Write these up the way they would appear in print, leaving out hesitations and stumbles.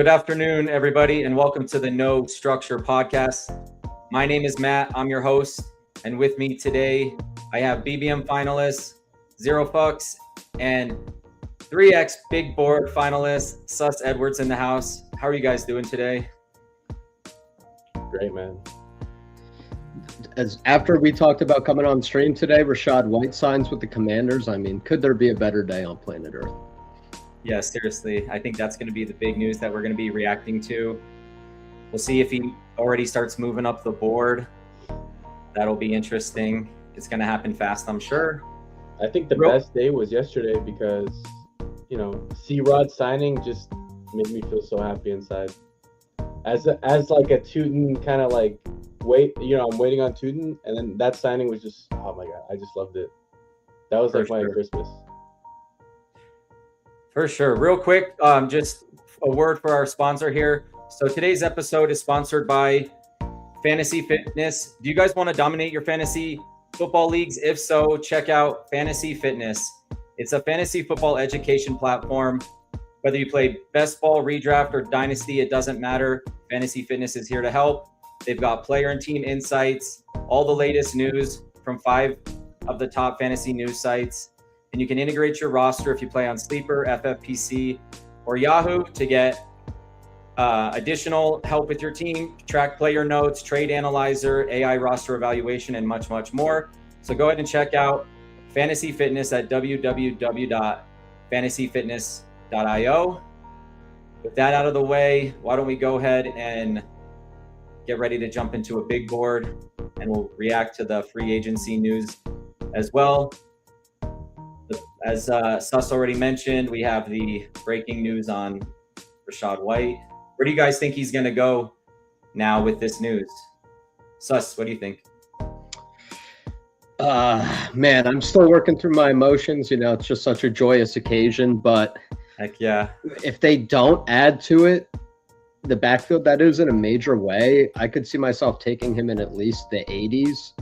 Good afternoon, everybody, and welcome to the No Structure Podcast. My name is Matt. I'm your host, and with me today, I have BBM finalists, Zero Fucks, and 3X Big Board finalist, Sus Edwards in the house. How are you guys doing today? Great, man. As after we talked about coming on stream today, Rachaad White signs with the Commanders. I mean, could there be a better day on planet Earth? Yeah, seriously. I think that's going to be the big news that we're going to be reacting to. We'll see if he already starts moving up the board. That'll be interesting. It's going to happen fast, I'm sure. I think the best day was yesterday because, C-Rod signing just made me feel so happy inside. As like a Tootin kind of like, I'm waiting on Tootin, and then that signing was just, oh my God, I just loved it. That was like my Christmas. For sure. Real quick, just a word for our sponsor here. So today's episode is sponsored by Fantasy Fitness. Do you guys want to dominate your fantasy football leagues? If so, check out Fantasy Fitness. It's a fantasy football education platform. Whether you play best ball, redraft, or dynasty, it doesn't matter. Fantasy Fitness is here to help. They've got player and team insights, all the latest news from 5 of the top fantasy news sites. And you can integrate your roster if you play on Sleeper, FFPC, or Yahoo to get additional help with your team, track player notes, trade analyzer, AI roster evaluation, and much, much more. So go ahead and check out Fantasy Fitness at www.fantasyfitness.io. With that out of the way, why don't we go ahead and get ready to jump into a big board, and we'll react to the free agency news as well. As Sus already mentioned, we have the breaking news on Rachaad White. Where do you guys think he's going to go now with this news? Sus, what do you think? Man, I'm still working through my emotions. It's just such a joyous occasion. But heck yeah, if they don't add to it, the backfield, that is in a major way, I could see myself taking him in at least the 80s.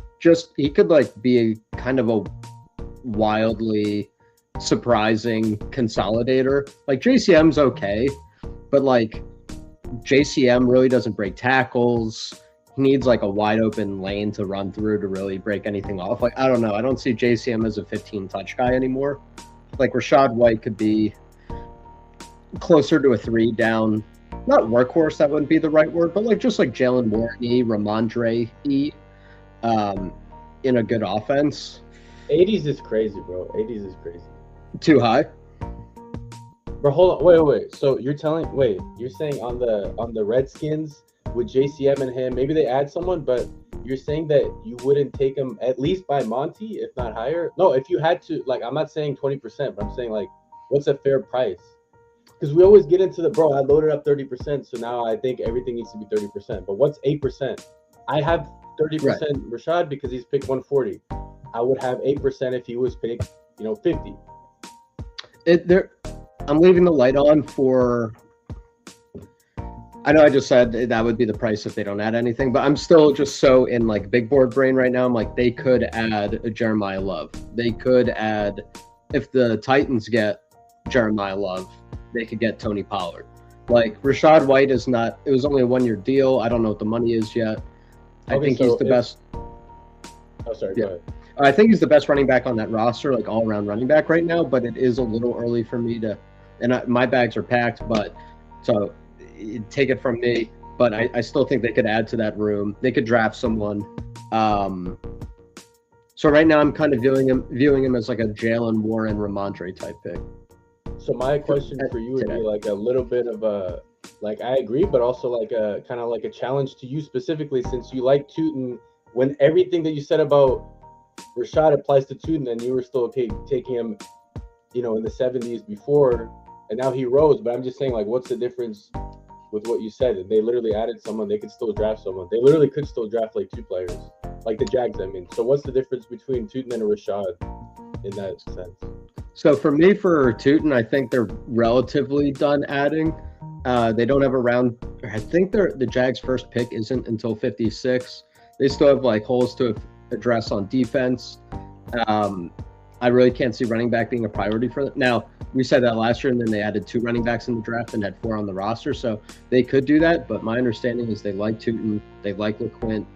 He could be kind of a wildly surprising consolidator. JCM's okay, but JCM really doesn't break tackles. He needs a wide open lane to run through to really break anything off. I don't know. I don't see JCM as a 15 touch guy anymore. Rachaad White could be closer to a 3 down, not workhorse, that wouldn't be the right word, but just Jalen Warren-y, Ramondre E, in a good offense. 80s is crazy, bro. 80s is crazy. Too high? Bro, hold on. Wait. So you're saying on the Redskins with JCM and him, maybe they add someone, but you're saying that you wouldn't take him at least by Monty, if not higher? No, if you had to, I'm not saying 20%, but I'm saying what's a fair price? Because we always get into I loaded up 30%, so now I think everything needs to be 30%. But what's 8%? I have 30% right. Rachaad because he's picked 140. I would have 8% if he was picked, 50. I'm leaving the light on for. I know I just said that would be the price if they don't add anything, but I'm still just so in big board brain right now. I'm they could add a Jeremiah Love. They could add, if the Titans get Jeremiah Love, they could get Tony Pollard. Rachaad White is not. It was only a 1-year deal. I don't know what the money is yet. I think he's the best. Oh, sorry. Yeah. Go ahead. I think he's the best running back on that roster, all-around running back right now, but it is a little early for me to – and my bags are packed, but so take it from me. But I still think they could add to that room. They could draft someone. So right now I'm kind of viewing him as a Jalen Warren, Ramondre type pick. So my question for you would be a little bit of a – I agree, but also a kind of a challenge to you specifically since you like Tootin when everything that you said about – Rachaad applies to Tootin, and you were still okay taking him, in the 70s before, and now he rose. But I'm just saying, what's the difference with what you said? If they literally added someone, they could still draft someone. They literally could still draft 2 players, the Jags. So what's the difference between Tootin and Rachaad in that sense? So for me, for Tootin, I think they're relatively done adding. They don't have a round. I think the Jags' first pick isn't until 56. They still have holes to address on defense. I really can't see running back being a priority for them. Now, we said that last year, and then they added 2 running backs in the draft and had 4 on the roster, so they could do that. But my understanding is they like Tootin, they like LeQuint.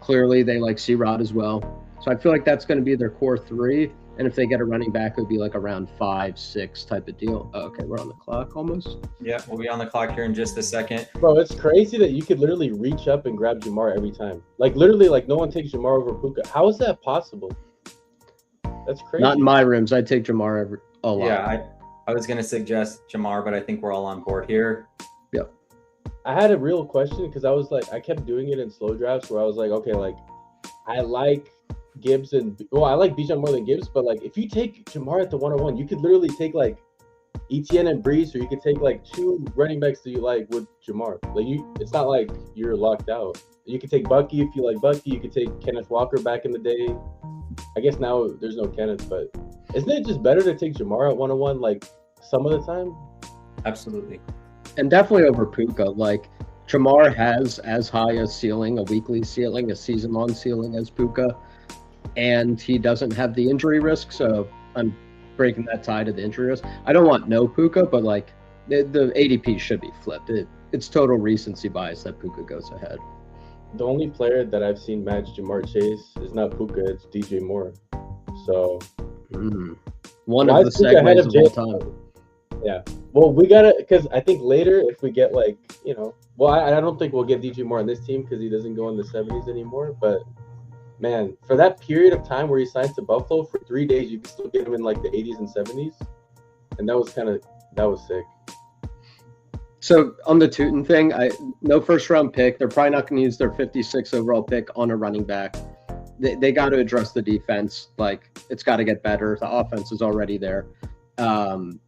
Clearly, they like C-Rod as well. So I feel like that's going to be their core 3. And if they get a running back, it would be like around 5, 6 type of deal. Oh, okay, we're on the clock almost. Yeah, we'll be on the clock here in just a second. Bro, it's crazy that you could literally reach up and grab Jamar every time. Like, literally, like, no one takes Jamar over Puka. How is that possible? That's crazy. Not in my rims. I take Jamar a lot. Yeah, I was going to suggest Jamar, but I think we're all on board here. Yep. I had a real question because I was like, I kept doing it in slow drafts where I was like, okay, like, I like Gibbs and I like Bijan more than Gibbs, but like if you take Jamar at the 101, you could literally take like Etienne and Brees, or you could take like 2 running backs that you like with Jamar. Like it's not like you're locked out. You could take Bucky if you like Bucky. You could take Kenneth Walker back in the day. I guess now there's no Kenneth, but isn't it just better to take Jamar at 101 like some of the time? Absolutely. And definitely over Puka. Like Jamar has as high a ceiling, a weekly ceiling, a season-long ceiling as Puka. And he doesn't have the injury risk, so I'm breaking that tie to the injury risk. I don't want no Puka, but like the ADP should be flipped. It's total recency bias that Puka goes ahead. The only player that I've seen match Jamar Chase is not Puka, it's DJ Moore. So one of the segues of all time. Yeah. Well, we gotta, because I think later if we get like, well, I don't think we'll get DJ Moore on this team because he doesn't go in the 70s anymore, but man, for that period of time where he signed to Buffalo for 3 days, you could still get him in like the 80s and 70s. And that was sick. So on the Tootin thing, no first round pick. They're probably not going to use their 56 overall pick on a running back. They got to address the defense. Like it's got to get better. The offense is already there. C-Rod,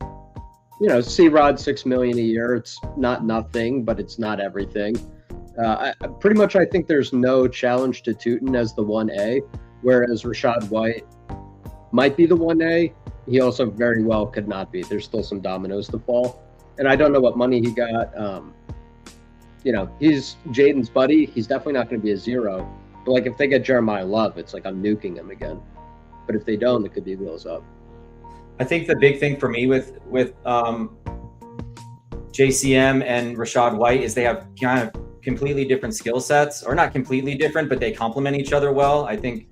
$6 million a year. It's not nothing, but it's not everything. I think there's no challenge to Tootin as the 1A, whereas Rachaad White might be the 1A. He also very well could not be. There's still some dominoes to fall. And I don't know what money he got. He's Jaden's buddy. He's definitely not going to be a 0. But like if they get Jeremiah Love, it's like I'm nuking him again. But if they don't, it could be wheels up. I think the big thing for me with JCM and Rachaad White is they have kind of completely different skill sets, or not completely different, but they complement each other well. I think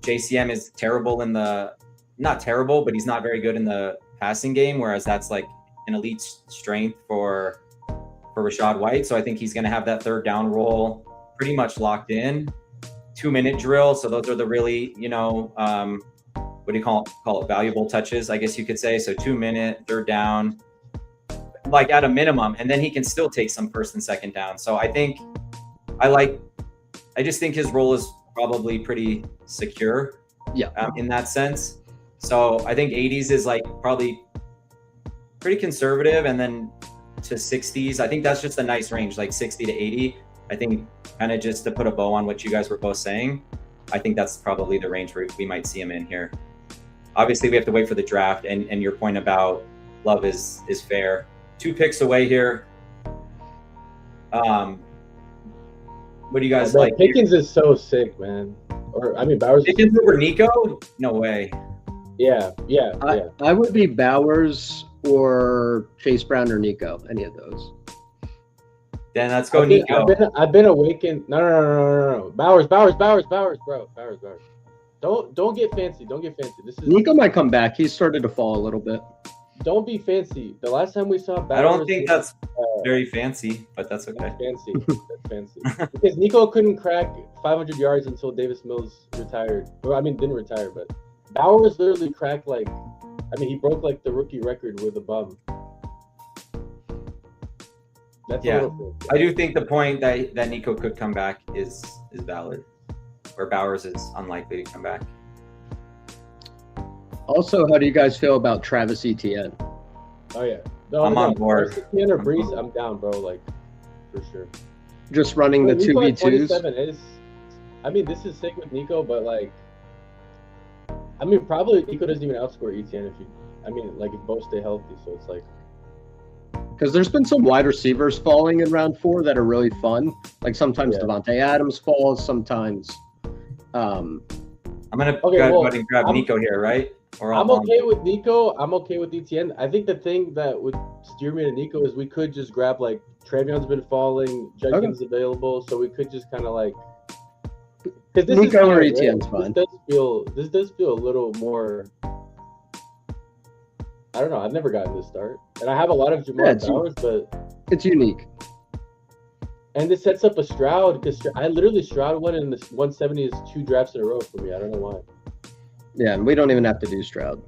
JCM is terrible not terrible, but he's not very good in the passing game, whereas that's like an elite strength for Rachaad White. So I think he's going to have that third down role pretty much locked in. 2-minute drill. So those are the really, what do you call it? Valuable touches, I guess you could say. So 2-minute, third down, like at a minimum, and then he can still take some first and second down. So I just think his role is probably pretty secure. Yeah. In that sense. So I think 80s is like probably pretty conservative, and then to 60s, I think that's just a nice range, like 60 to 80. I think kind of just to put a bow on what you guys were both saying, I think that's probably the range where we might see him in here. Obviously, we have to wait for the draft, and your point about Love is fair. 2 picks away here. What do you guys like? Pickens is so sick, man. Bowers. Pickens over Nico? No way. Yeah. I would be Bowers or Chase Brown or Nico, any of those. Then let's go Nico. I've been awakened. No. Bowers, bro. Bowers. Don't get fancy. Nico might come back. He started to fall a little bit. Don't be fancy. The last time we saw Bowers, I don't think that's very fancy, but that's okay. That's fancy. Because Nico couldn't crack 500 yards until Davis Mills retired. Didn't retire, but Bowers literally cracked he broke like the rookie record with a bum. That's I do think the point that Nico could come back is valid, where Bowers is unlikely to come back. Also, how do you guys feel about Travis Etienne? Oh yeah, I'm on board. Travis Etienne or Brees, I'm down, bro. Like for sure. Just running the 2v2s. This is sick with Nico, but probably Nico doesn't even outscore Etienne if both stay healthy. So it's like. Because there's been some wide receivers falling in round 4 that are really fun. Like sometimes Devontae Adams falls, sometimes I'm gonna Okay, go well, ahead and grab I'm- Nico here, right? Or I'm okay with Nico. I'm okay with ETN. I think the thing that would steer me to Nico is we could just grab like Trevion's been falling, Judkins available, so we could just kind of like because this Nico is or kinda ETN's rare. fine. This does feel a little more. I don't know. I've never gotten this start, and I have a lot of Jamal Bowers, but It's unique. and this sets up a Stroud because I literally Stroud won in this 170 is 2 drafts in a row for me. I don't know why. Yeah, and we don't even have to do Stroud.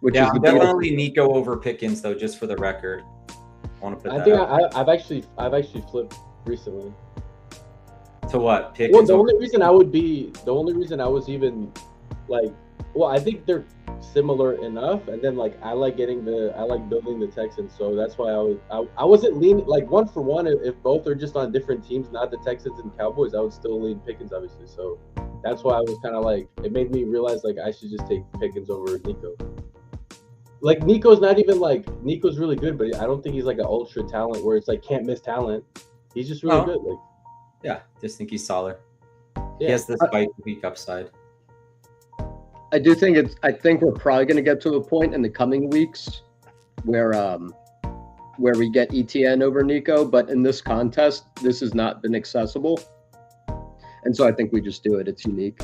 Which yeah, is I'm the deal. definitely Nico over Pickens though, just for the record. I want to put I that think out. I've actually flipped recently. To what? Well, Pickens the over. only reason I was even like, well, I think they're similar enough, and then like I like building the Texans, so that's why I wasn't leaning like one for one. If both are just on different teams, not the Texans and Cowboys, I would still lean Pickens, obviously. So that's why I was kind of like, it made me realize like I should just take Pickens over Nico. Like Nico's really good, but I don't think he's like an ultra talent where it's like can't miss talent. He's just really good. Like, Yeah, just think he's solid. He yeah. has the spike week upside. I do think I think we're probably going to get to a point in the coming weeks where we get ETN over Nico, but in this contest, this has not been accessible, and so I think we just do it. It's unique.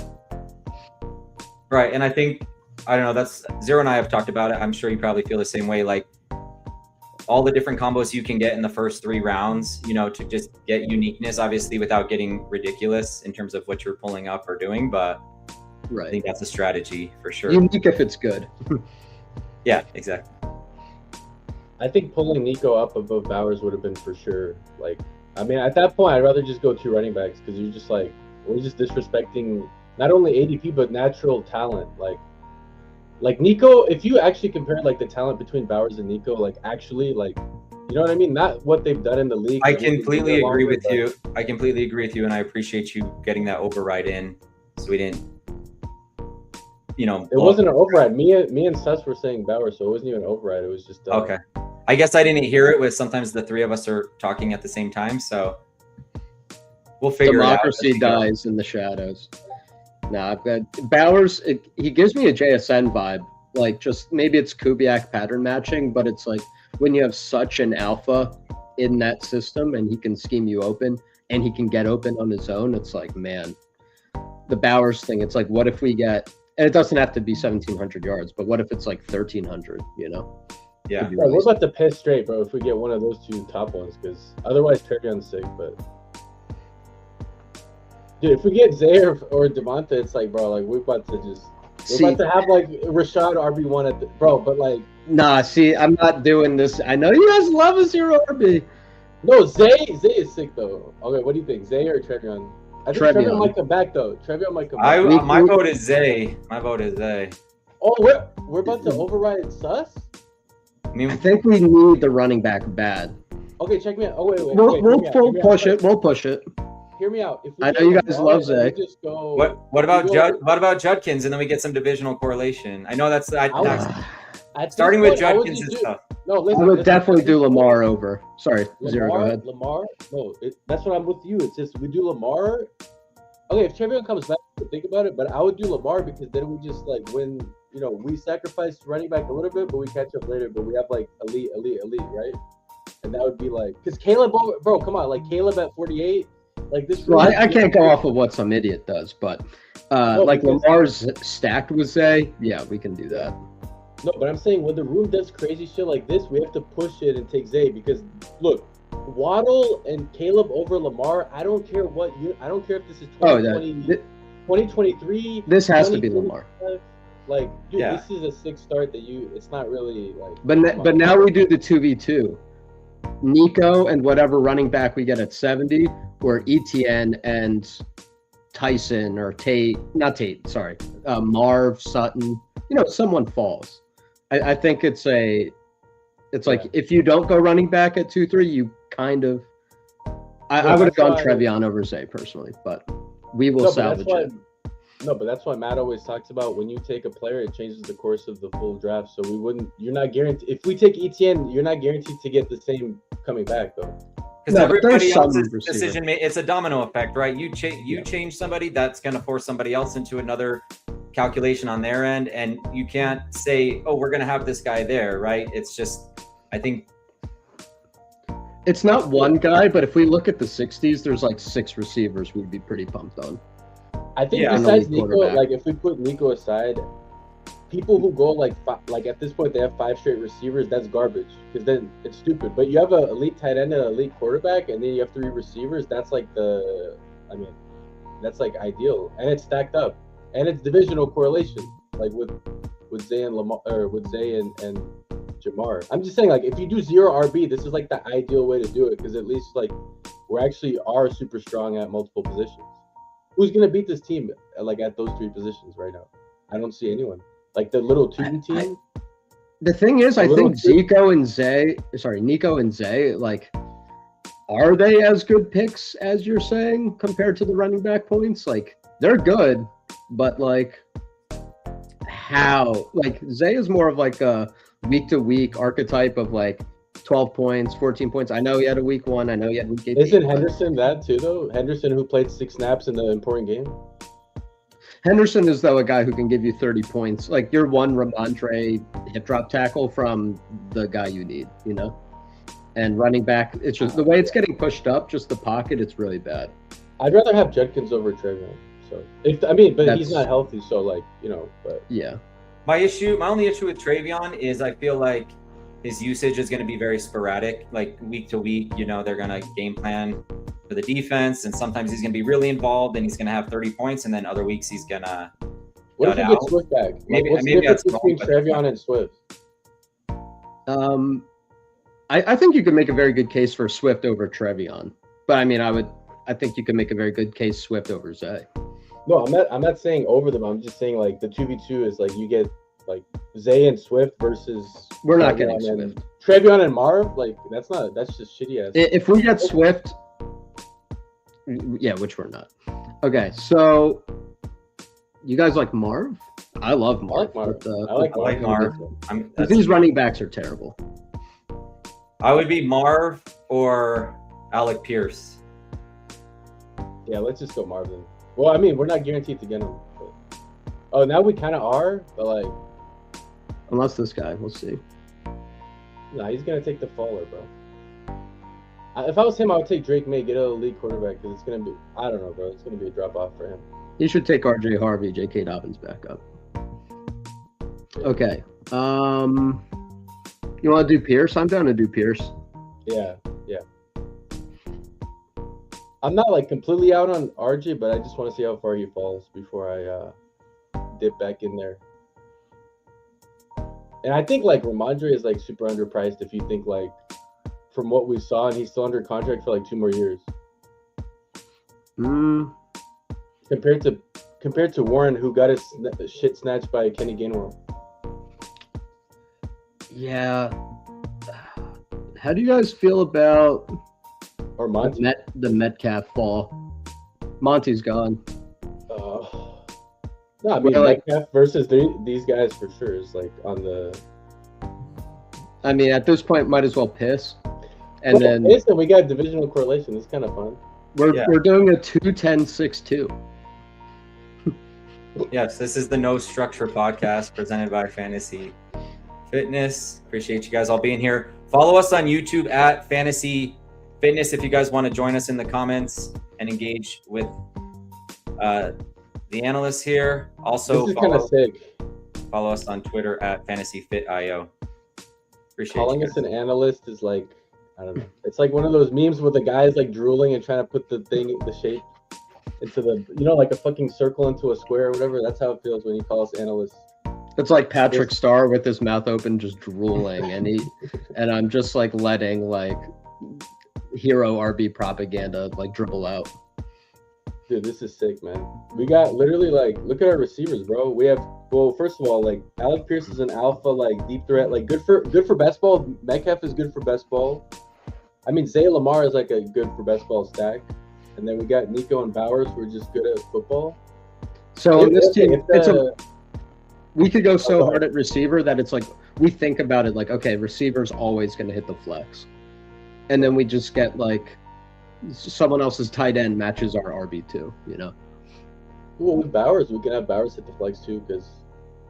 Right, and I think I don't know. That's Zero and I have talked about it. I'm sure you probably feel the same way. Like all the different combos you can get in the first 3 rounds, you know, to just get uniqueness, obviously, without getting ridiculous in terms of what you're pulling up or doing. But I Right. think that's a strategy for sure. Unique if it's good. Yeah, exactly. I think pulling Nico up above Bowers would have been for sure. Like, I mean, at that point, I'd rather just go 2 running backs because you're just like, we're just disrespecting not only ADP but natural talent. Like Nico, if you actually compare like the talent between Bowers and Nico, like actually, like, you know what I mean? Not what they've done in the league. I completely agree with but- you. I completely agree with you, and I appreciate you getting that override in, so we didn't, you know. It wasn't an override. Me and Sus were saying Bowers, so it wasn't even an override. It was just Okay. I guess I didn't hear it. With sometimes the 3 of us are talking at the same time, so we'll figure Democracy it out. dies in the shadows. Nah, I've got Bowers. He gives me a JSN vibe. Like, just maybe it's Kubiak pattern matching, but it's like when you have such an alpha in that system and he can scheme you open and he can get open on his own, it's like, man, the Bowers thing, it's like, what if we get, and it doesn't have to be 1,700 yards, but what if it's like 1,300, you know? Yeah. Could be Yeah, really we're about to piss straight, bro, if we get one of those 2 top ones, because otherwise Trevion's sick. But dude, if we get Zay or Devonta, it's like, bro, like we're about to have like Rashad RB1 at the bro, but like Nah, see, I'm not doing this. I know you guys love a 0 RB. no, Zay is sick though. Okay, what do you think, Zay or Trevion? I think Trevion Trevion. might come back though. Trevion might come back. My vote is Zay. My vote is Zay. Oh, we're about to override Sus. I mean, I think we need the running back bad. Okay, check me out. Oh wait. We'll push it. We'll push it. Hear me out. If we I know get you guys Lamar, love Zay. we just go. what about we go- What about Judkins, and then we get some divisional correlation? I know that's At this starting with point, I would Judkins just is do- tough. No, I listen. would listen, definitely listen. do Lamar over. Sorry, Zero, go ahead. Lamar. No, that's what I'm with you. It's just we do Lamar. Okay, if Trevion comes back, think about it. But I would do Lamar because then we just like win. You know, we sacrifice running back a little bit, but we catch up later. But we have like elite, right? And that would be like because Caleb, bro, come on, like Caleb at 48, like this. Well, I can't go off of what some idiot does, but like because- Lamar's stacked with Zay, yeah, we can do that. No, but I'm saying when the room does crazy shit like this, we have to push it and take Zay because look, Waddle and Caleb over Lamar. I don't care I don't care if this is 2020, 2023. This has to be Lamar. Like, dude, Yeah. this is a 6 start that it's not really like. But now we do the 2v2. Nico and whatever running back we get at 70, or ETN and Tyson or Marv, Sutton. You know, someone falls. I think it's like if you don't go running back at 2-3, you kind of. I would have gone Trevion over Zay personally, but we will salvage it. No, but that's why Matt always talks about when you take a player, it changes the course of the full draft. So you're not guaranteed. If we take ETN, you're not guaranteed to get the same coming back though. Because No, but there's everybody some else's receiver. decision, it's a domino effect, right? You change somebody, that's going to force somebody else into another calculation on their end, and you can't say, oh, we're going to have this guy there, right? It's just, I think It's not one guy, but if we look at the 60s, there's like 6 receivers we'd be pretty pumped on. I think Yeah. besides And a lead Nico, quarterback. like if we put Nico aside, people who go like at this point they have 5 straight receivers. That's garbage because then it's stupid. But you have an elite tight end and an elite quarterback, and then you have 3 receivers. That's like that's like ideal, and it's stacked up, and it's divisional correlation, like with Zay and Lamar, or with Zay and Jamar. I'm just saying, like if you do 0 RB, this is like the ideal way to do it because at least like we're actually are super strong at multiple positions. Who's gonna beat this team like at those 3 positions right now? I don't see anyone. Like the little 2 team. The thing is, I little think Nico and Zay, like, are they as good picks as you're saying compared to the running back points? Like, they're good, but like, how? Like, Zay is more of like a week-to-week archetype of like 12 points, 14 points. I know he had a week 1. I know he had week 18. Isn't Henderson that too though? Henderson who played 6 snaps in the important game. Henderson is though a guy who can give you 30 points. Like you're one Ramondre hip drop tackle from the guy you need, you know? And running back, it's just the way it's getting pushed up, just the pocket, it's really bad. I'd rather have Judkins over Trevion. So but he's not healthy, so like, you know, but Yeah. my only issue with Travion is I feel like his usage is going to be very sporadic, like week to week. You know, they're going to game plan for the defense, and sometimes he's going to be really involved and he's going to have 30 points, and then other weeks he's going to what if Got you get out. Swift back? Maybe- What's maybe the difference that's wrong, between but- Trevion and Swift? I think you could make a very good case for Swift over Trevion. But I mean, I think you could make a very good case Swift over Zay. No, I'm not saying over them. I'm just saying like the 2v2 is like you get like Zay and Swift versus We're not Trevion getting and- Swift. Trevion and Marv, like that's just shitty ass. If we get Swift, yeah, which we're not. Okay, so you guys like Marv? I love Marv. I like Marv. With the- I like I like Marv. Because these running backs are terrible. I would be Marv or Alec Pierce. Yeah, let's just go Marvin. Well, I mean, we're not guaranteed to get him. But... Oh, now we kind of are, but like, Unless this guy, we'll see. nah, he's gonna take the faller, bro. If I was him, I would take Drake May, get a elite quarterback, because it's gonna be, I don't know, bro, it's gonna be a drop off for him. You should take RJ Harvey, J.K. Dobbins back up. Okay. You want to do Pierce? I'm down to do Pierce. Yeah. I'm not like completely out on RJ, but I just want to see how far he falls before I dip back in there. And I think like Ramondre is like super underpriced if you think like from what we saw, and he's still under contract for like 2 more years. Compared to Warren, who got his shit snatched by Kenny Gainwell. Yeah. How do you guys feel about Or Monty. the Metcalf fall? Monty's gone. No, I mean Well, like- Metcalf versus these guys for sure is like on the. I mean, at this point, might as well piss. And Well, then listen, we got divisional correlation. It's kind of fun. we're doing a 2-10-6-2. Yes, this is the No Structure podcast presented by Fantasy Fitness. Appreciate you guys all being here. Follow us on YouTube at Fantasy Fitness if you guys want to join us in the comments and engage with the analysts here. Also, This is kind of sick. follow us on Twitter at FantasyFitIO. Appreciate Calling you us guys. an analyst is like, I don't know. It's like one of those memes where the guy is like drooling and trying to put the shape into the, like a fucking circle into a square or whatever. That's how it feels when you call us analysts. It's like Patrick Starr with his mouth open, just drooling, and I'm just like letting like hero RB propaganda like dribble out. Dude, this is sick, man. We got literally like, look at our receivers, bro. We have, well, first of all, like Alec Pierce is an alpha, like deep threat, like good for best ball. Metcalf is good for best ball. I mean, Zay Lamar is like a good for best ball stack. And then we got Nico and Bowers who are just good at football. So on this team, If we could go so hard at receiver that it's like we think about it like, okay, receiver's always going to hit the flex. and then we just get like someone else's tight end matches our RB2, you know? Well, with Bowers, we can have Bowers hit the flex too, because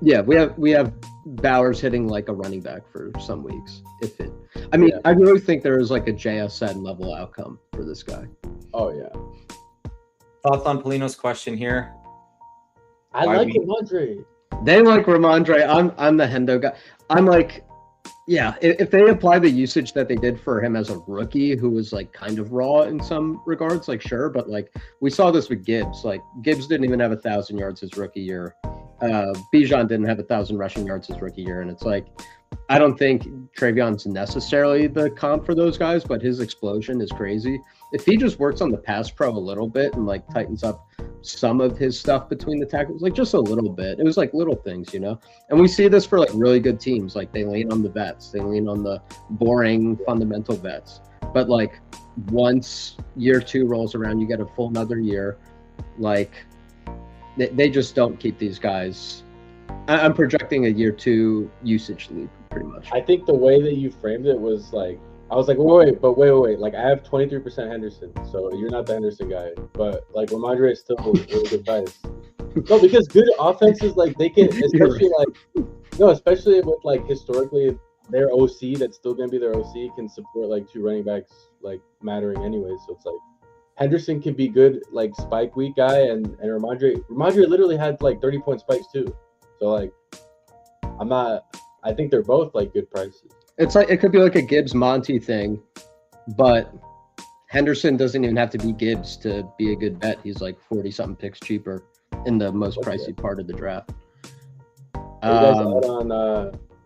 Yeah, we have Bowers hitting like a running back for some weeks. I mean, Yeah. I really think there is like a JSN level outcome for this guy. oh yeah, Thoughts on Polino's question here? I Why like we- Ramondre. They like Ramondre. I'm the Hendo guy. I'm like, yeah, if they apply the usage that they did for him as a rookie, who was like kind of raw in some regards, like sure, but like we saw this with Gibbs. Like Gibbs didn't even have 1,000 yards his rookie year. Bijan didn't have 1,000 rushing yards his rookie year, and it's like, I don't think Trayvon's necessarily the comp for those guys, but his explosion is crazy. If he just works on the pass pro a little bit and like tightens up some of his stuff between the tackles, like just a little bit, it was like little things, you know. And we see this for like really good teams, like they lean on the vets, they lean on the boring fundamental vets. But like once year 2 rolls around, you get a full another year, like they just don't keep these guys. I'm projecting a year 2 usage leap pretty much. I think the way that you framed it was like, I was like, wait. Like, I have 23% Henderson, so you're not the Henderson guy. But, like, Ramondre is still a really good price. No, because good offenses, like, they can, especially with, like, historically, their OC, that's still going to be their OC, can support, like, 2 running backs, like, mattering anyway. So it's like, Henderson can be good, like, spike week guy, and Ramondre literally had, like, 30-point spikes, too. So, like, I think they're both, like, good prices. It's like it could be like a Gibbs Monty thing, but Henderson doesn't even have to be Gibbs to be a good bet. He's like 40-something picks cheaper in the most pricey part of the draft. Are you guys out on,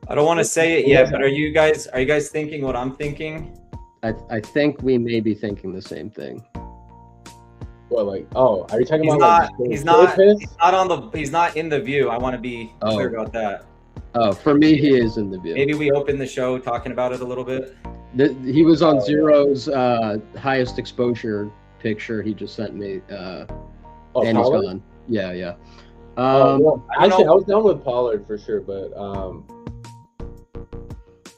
I don't want to say it yet, but are you guys thinking what I'm thinking? I think we may be thinking the same thing. what, like, oh, are you talking He's about, not. like, He's not. Piss? He's not in the view. I want to be clear about that. Oh, for me, he is in the view. Maybe we open the show talking about it a little bit. He was on Zero's highest exposure picture he just sent me. And he's Pollard? gone. Yeah. Well, I don't actually, know. I was down with Pollard for sure, but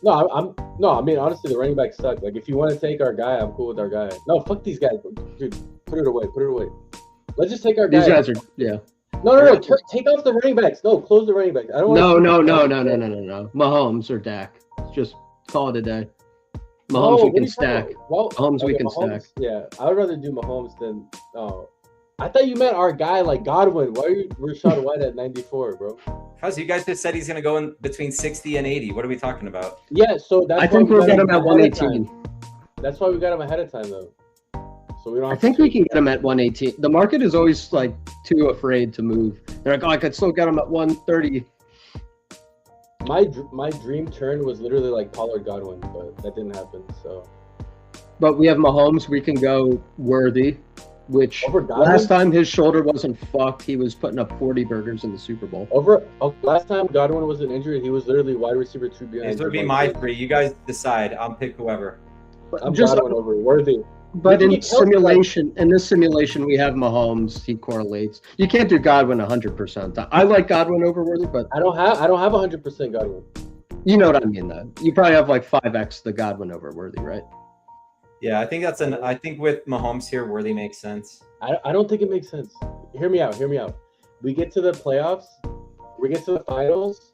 no, I mean, honestly, the running backs suck. Like, if you want to take our guy, I'm cool with our guy. No, fuck these guys, dude. Put it away. Let's just take our guy. These guys are, yeah. No. Take off the running backs. No, close the running backs. I don't want. No. Mahomes or Dak. Just call it a day. Mahomes we can stack. Well, Mahomes we can stack. Yeah, I would rather do Mahomes than. Oh, I thought you meant our guy like Godwin. Why are you Rashad White at 94, bro? How's you guys just said he's gonna go in between 60 and 80? What are we talking about? Yeah, so that's. I think we'll get him at 118. That's why we got him ahead of time, though. So we don't. I think we can get him at 118. The market is always like too afraid to move. They're like, oh, I could still get him at 130. My dream turn was literally like Pollard Godwin, but that didn't happen. So. But we have Mahomes. We can go Worthy, which Over Godwin? last time his shoulder wasn't fucked, he was putting up 40 burgers in the Super Bowl. Last time Godwin was an injury, he was literally wide receiver 2 behind. These would be my 3. You guys decide. I'll pick whoever. I'm Godwin over Worthy. But We in can get Kelsey, this simulation, we have Mahomes. He correlates. You can't do Godwin 100%. I like Godwin over Worthy, but I don't have 100% Godwin. you know what I mean, though. You probably have like 5x the Godwin over Worthy, right? Yeah, I think I think with Mahomes here, Worthy makes sense. I don't think it makes sense. Hear me out. We get to the playoffs, we get to the finals,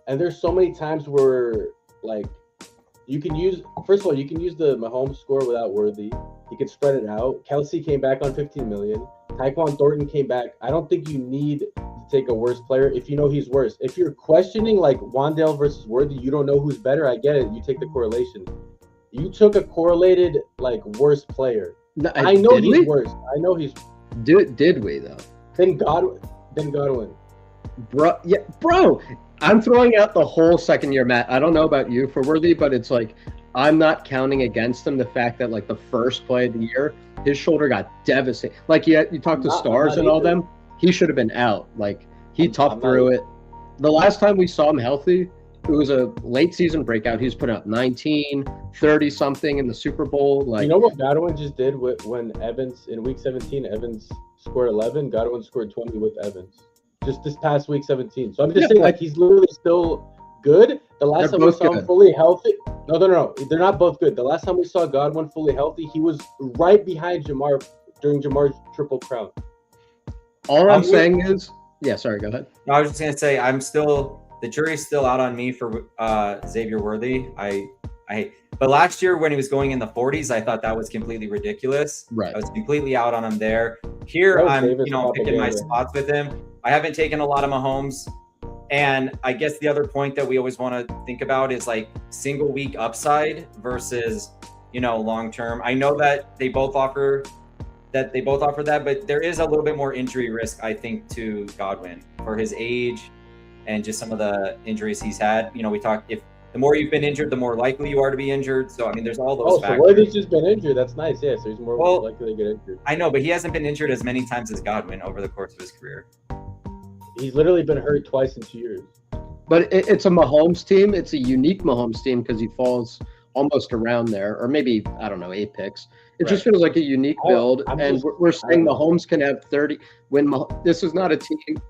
and there's so many times where like you can use the Mahomes score without Worthy. You can spread it out. Kelsey came back on 15 million. Tyquan Thornton came back. I don't think you need to take a worse player if you know he's worse. If you're questioning like Wandale versus Worthy, you don't know who's better. I get it. You take the correlation. You took a correlated like worse player. No, I know did he's we? worse. I know he's. Did we though? Then Godwin. Bro, I'm throwing out the whole second year, Matt. I don't know about you for Worthy, but it's like I'm not counting against him the fact that like the first play of the year, his shoulder got devastated. Like you talk to Stars and all either. them, he should have been out. Like he I'm toughed not through it. The last time we saw him healthy, it was a late season breakout. He was putting up 19, 30 something in the Super Bowl. Like You know what Godwin just did when Evans in week 17, Evans scored 11, Godwin scored 20 with Evans. Just this past week 17. So I'm just saying like he's literally still good. The last They're time we both saw him good. fully healthy. No. They're not both good. The last time we saw Godwin fully healthy, he was right behind Jamar during Jamar's triple crown. All I'm I'm with- saying is, yeah. Sorry, go ahead. No, I was just gonna say the jury's still out on me for Xavier Worthy. But last year when he was going in the 40s, I thought that was completely ridiculous. Right. I was completely out on him there. Here That was I'm, Davis picking my propaganda. spots with him. I haven't taken a lot of Mahomes. And I guess the other point that we always want to think about is like single week upside versus, long term. I know that they both offer that, but there is a little bit more injury risk, I think, to Godwin for his age and just some of the injuries he's had. We talk, if the more you've been injured, the more likely you are to be injured. So, I mean, there's all those Oh, so factors. Worthy's just been injured. That's nice. Yeah, so he's more Well, likely to get injured. I know, but he hasn't been injured as many times as Godwin over the course of his career. He's literally been hurt twice in 2 years. But it's a Mahomes team. It's a unique Mahomes team because he falls almost around there, or maybe, I don't know, 8 picks. It just feels like a unique build. We're saying Mahomes can have 30. This is not a team.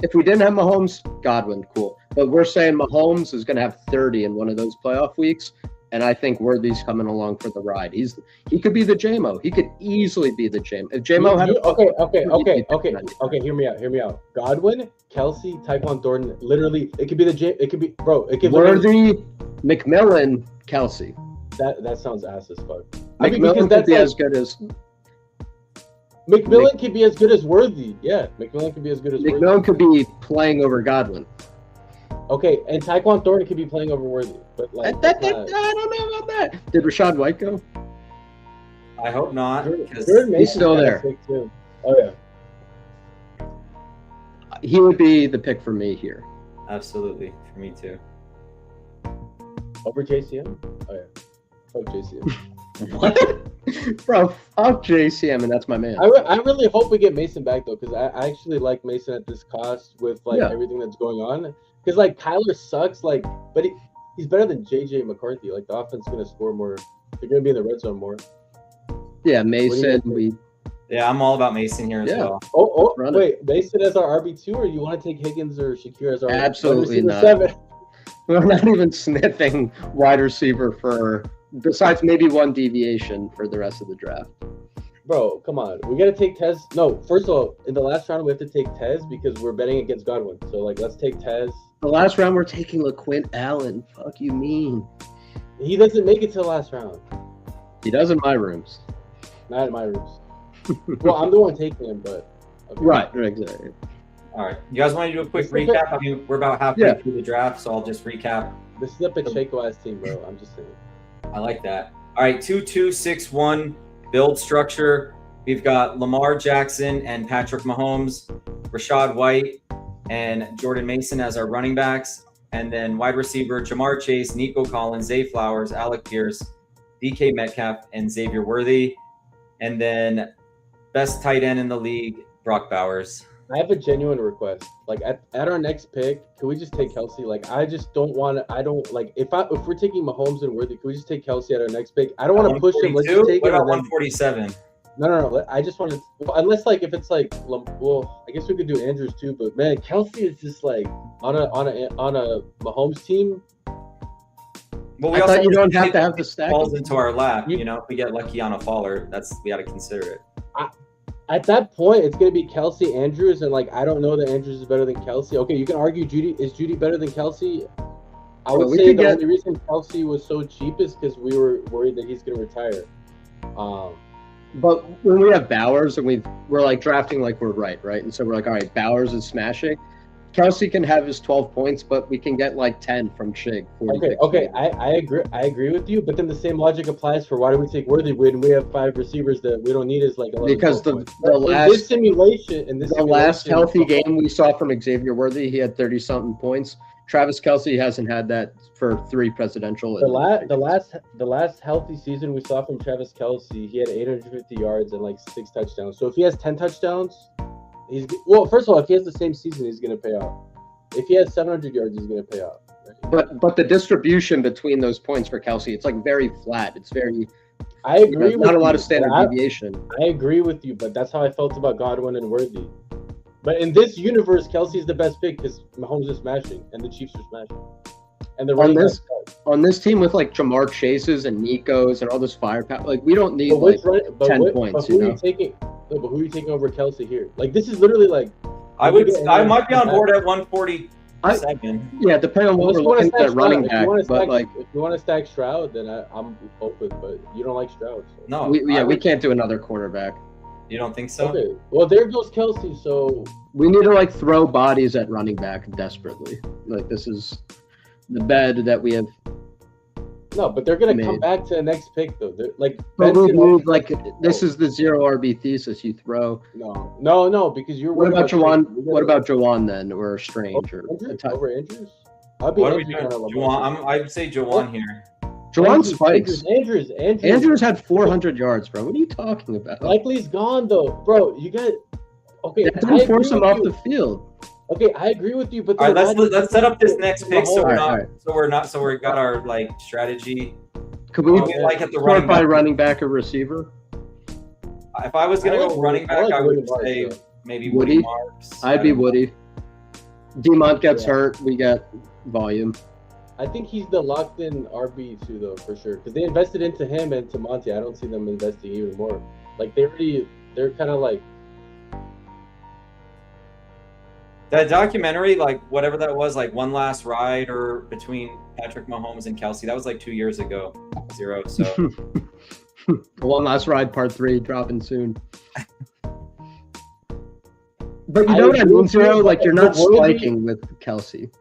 If we didn't have Mahomes, Godwin, cool. But we're saying Mahomes is going to have 30 in one of those playoff weeks. And I think Worthy's coming along for the ride. He could be the JMO. He could easily be the JMO. If JMO had Okay. Hear me out. Godwin, Kelsey, Tyquan Thornton. Literally, it could be it could be, bro. It could Worthy, McMillan, Kelsey. That sounds ass as fuck. McMillan could be as good as McMillan could be as good as Worthy. Yeah, McMillan could be as good as Worthy. McMillan could be playing over Godwin. Okay, and Tyquan Thornton could be playing over Worthy, but like I don't know about that. Did Rashad White go? I hope not. Because He's still there. Oh yeah. He would be the pick for me here. absolutely, for me too. Over JCM? Oh yeah. Fuck JCM. What? Bro, fuck JCM, and that's my man. I really hope we get Mason back though, because I actually like Mason at this cost with Yeah. everything that's going on. Because like Kyler sucks, but he's better than JJ McCarthy. Like the offense is gonna score more. They're gonna be in the red zone more. Yeah, Mason. Yeah, I'm all about Mason here as Yeah. well. Oh Run wait, Mason as our RB2, or you want to take Higgins or Shakir as our Absolutely wide receiver not. 7? We're not even sniffing wide receiver besides maybe one deviation for the rest of the draft. Bro, come on. We gotta take Tez. No, first of all, in the last round we have to take Tez because we're betting against Godwin. So let's take Tez. The last round we're taking LaQuint Allen. Fuck you mean? He doesn't make it to the last round. He does in my rooms. Not in my rooms. Well, I'm the one taking him, but okay. Right, exactly. All right. You guys want to do a quick This is recap? I mean, we're about halfway Yeah. through the draft, so I'll just recap. This is a Pacheco ass team, bro. I'm just saying. I like that. All right, 2-2-6-1 build structure. We've got Lamar Jackson and Patrick Mahomes, Rashad White and Jordan Mason as our running backs, and then wide receiver Jamar Chase, Nico Collins, Zay Flowers, Alec Pierce, DK Metcalf, and Xavier Worthy. And then best tight end in the league, Brock Bowers. I have a genuine request. Like at our next pick, can we just take Kelsey? Like I just don't want to. I don't like if we're taking Mahomes and Worthy, can we just take Kelsey at our next pick? I don't want to push him. Let's just take What him. about and then- 147? No. I just want to. Unless if it's well, I guess we could do Andrews too. But man, Kelsey is just like on a Mahomes team. Well, I thought you don't have to have the stack. falls into our lap. If we get lucky on a faller, we got to consider it. At that point, it's gonna be Kelsey, Andrews, and I don't know that Andrews is better than Kelsey. Okay, you can argue Judy. Is Judy better than Kelsey? I would we say could the get- only reason Kelsey was so cheap is because we were worried that he's gonna retire. But when we have Bowers and we're drafting we're right? And so we're all right, Bowers is smashing. Kelsey can have his 12 points, but we can get 10 from Chig. 40 picks. Okay, I agree with you. But then the same logic applies for why do we take Worthy when we have 5 receivers that we don't need as 11, Because 12 points. the last healthy game we saw from Xavier Worthy, he had 30-something points. Travis Kelce hasn't had that for 3 presidential. The last healthy season we saw from Travis Kelce, he had 850 yards and 6 touchdowns. So if he has 10 touchdowns, first of all, if he has the same season, he's gonna pay off. If he has 700 yards, he's gonna pay off. Right? But the distribution between those points for Kelce, it's very flat. It's very. I agree. Not a lot you, of standard deviation. I agree with you, but that's how I felt about Godwin and Worthy. But in this universe, Kelsey's the best pick because Mahomes is smashing and the Chiefs are smashing. And the On running this- back. On this team with like Jamar Chases and Nikos and all this firepower, like we don't need But like which 10 points, But who you are know? you taking? No, but who are you taking over Kelsey here? Like this is literally like. I might be on board at 147. Yeah, depending on what Unless we're you want to looking stack at running Stroud. back, but like If you want to stack Stroud, then I'm open. But you don't like Stroud. So. No, we can't do another quarterback. You don't think so? Okay. Well, there goes Kelsey. So We need to like throw bodies at running back desperately. Like this is the bed that we have. no, but they're gonna Made. come back to the next pick though. They're, like But we Benson move always- like this is the zero RB thesis. You throw. No, because you're. What worried about Jawan? trade. What about Jawan then, or Strange, or Andrews? a Over Andrews? I'd be What are we Andrews doing? on a Lamar. Jawan, I'd say Jawan here. Jawan spikes. Andrews Andrews had 400 yards, bro. What are you talking about? Likely's gone though, bro. You got okay. That I didn't force agree him with off you. the field. Okay, I agree with you, but All right, they're not- let's set up this next pick so we're Alright, not so we got our like strategy. Could we We like at the sort running by back. running back or receiver? If I was gonna I go like running Woody- I back, like I would Woody Marks, say though. maybe Woody? Woody Marks. I'd be I don't know. Woody. Demont gets Yeah. hurt. We get volume. I think he's the locked-in RB too, though, for sure. Because they invested into him and to Monty. I don't see them investing even more. Like they're kind of like. That documentary, like whatever that was, like One Last Ride or between Patrick Mahomes and Kelsey, that was like 2 years ago. Zero. So One Last Ride, Part 3, dropping soon. But you I know what I agree mean, with you, Zero? Like but- you're not but Worthy- spiking with Kelsey.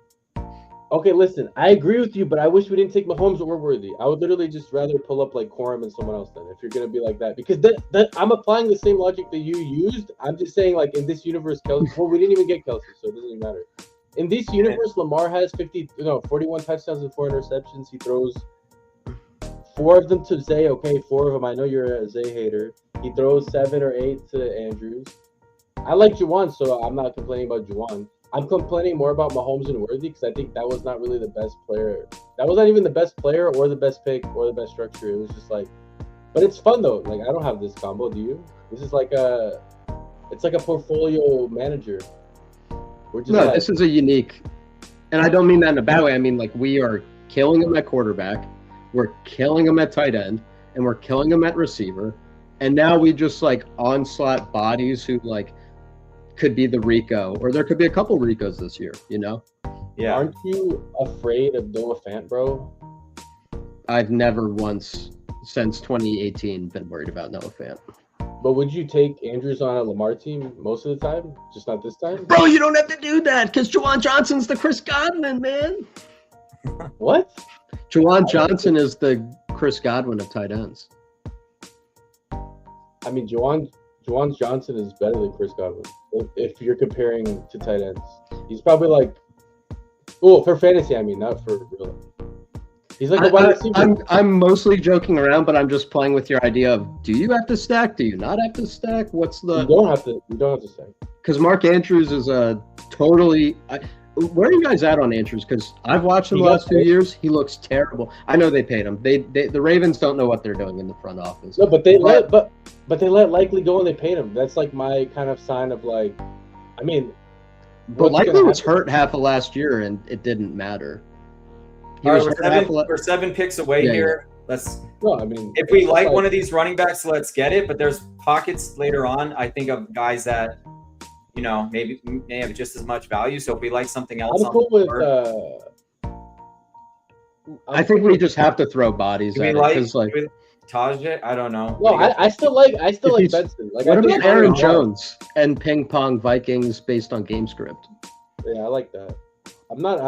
Okay, listen. I agree with you, but I wish we didn't take Mahomes or Worthy. I would literally just rather pull up like Corum and someone else then, if you're gonna be like that. Because that I'm applying the same logic that you used. I'm just saying, like in this universe, Kelsey. Well, we didn't even get Kelsey, so it doesn't even matter. In this universe, Lamar has 41 touchdowns and 4 interceptions. He throws 4 of them to Zay. Okay, 4 of them. I know you're a Zay hater. He throws 7 or 8 to Andrews. I like Juwan, so I'm not complaining about Juwan. I'm complaining more about Mahomes and Worthy because I think that was not really the best player. That was not even the best player or the best pick or the best structure. It was just like, but it's fun though. Like I don't have this combo. Do you? This is like it's like a portfolio manager. We're just No, like, this is a unique, and I don't mean that in a bad way. I mean like we are killing him at quarterback, we're killing him at tight end, and we're killing him at receiver, and now we just like onslaught bodies who like could be the Rico, or there could be a couple Ricos this year. You know, yeah. aren't you afraid of Noah Fant, bro? I've never once since 2018 been worried about Noah Fant. But would you take Andrews on a Lamar team most of the time? Just not this time? Bro, you don't have to do that because Jawan Johnson's the Chris Godwin, man. What? Jawan Johnson is the Chris Godwin of tight ends. I mean, Juwan Johnson is better than Chris Godwin if you're comparing to tight ends. He's probably like, oh, for fantasy, I mean, not for real. He's like a wide receiver. I'm mostly joking around, but I'm just playing with your idea of do you have to stack? Do you not have to stack? What's You the don't have to say. because Mark Andrews is a totally. Where are you guys at on Andrews? Because I've watched him He the got last 2 paid. years. He looks terrible. I know they paid him. The Ravens don't know what they're doing in the front office. No, but they let Likely go and they paid him. That's like my kind of sign of like, I mean, But what's Likely gonna was happen? hurt half of last year, and it didn't matter. He All was right, hurt half of we're 7 picks away Yeah, here. Let's No, I mean, if we it's like one of these running backs, let's get it. But there's pockets later on, I think, of guys that, you know, maybe may have just as much value. So if we like something else, I'm on cool the with. board, I think we just have to throw bodies do at we it like because like. Tajay? I don't know. No, I still like If Benson. Like, What I think about Aaron Aaron Jones and ping pong Vikings based on game script? Yeah, I like that. I'm not.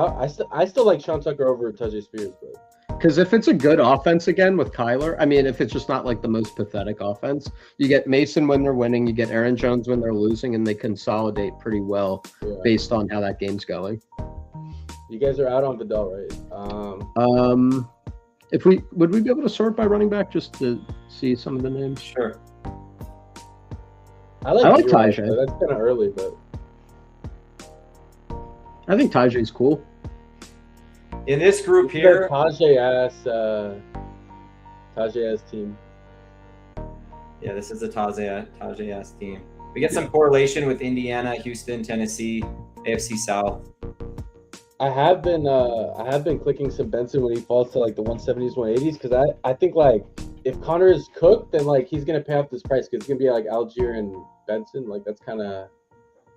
I still like Sean Tucker over Tajay Spears, but Because if it's a good offense again with Kyler, I mean, if it's just not like the most pathetic offense, you get Mason when they're winning, you get Aaron Jones when they're losing, and they consolidate pretty well yeah. based on how that game's going. You guys are out on Vidal, right? If we would we be able to sort by running back just to see some of the names? Sure. I like I like Giroud, Tajay. but that's kind of early, but I think Tajay's cool. In this group you here, got Tajay ass team. yeah, this is a Tajay-esque team. We get some correlation with Indiana, Houston, Tennessee, AFC South. I have been clicking some Benson when he falls to like the 170s, 180s because I think like if Connor is cooked, then like he's gonna pay off this price because it's gonna be like Algier and Benson. Like that's kind of.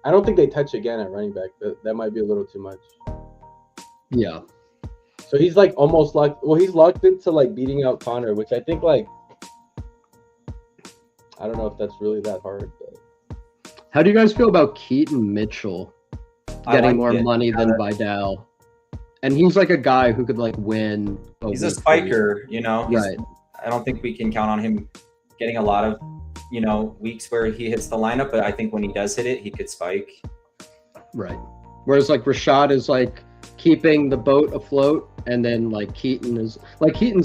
I don't think they touch again at running back. That might be a little too much. Yeah. So he's like almost locked. Well, he's locked into like beating out Connor, which I think like I don't know if that's really that hard. But... How do you guys feel about Keaton Mitchell getting more money than Vidal? And he's like a guy who could like win. He's a spiker, you know. Right. I don't think we can count on him getting a lot of, you know, weeks where he hits the lineup, but I think when he does hit it, he could spike. Right. Whereas like Rashad is like keeping the boat afloat, and then like Keaton's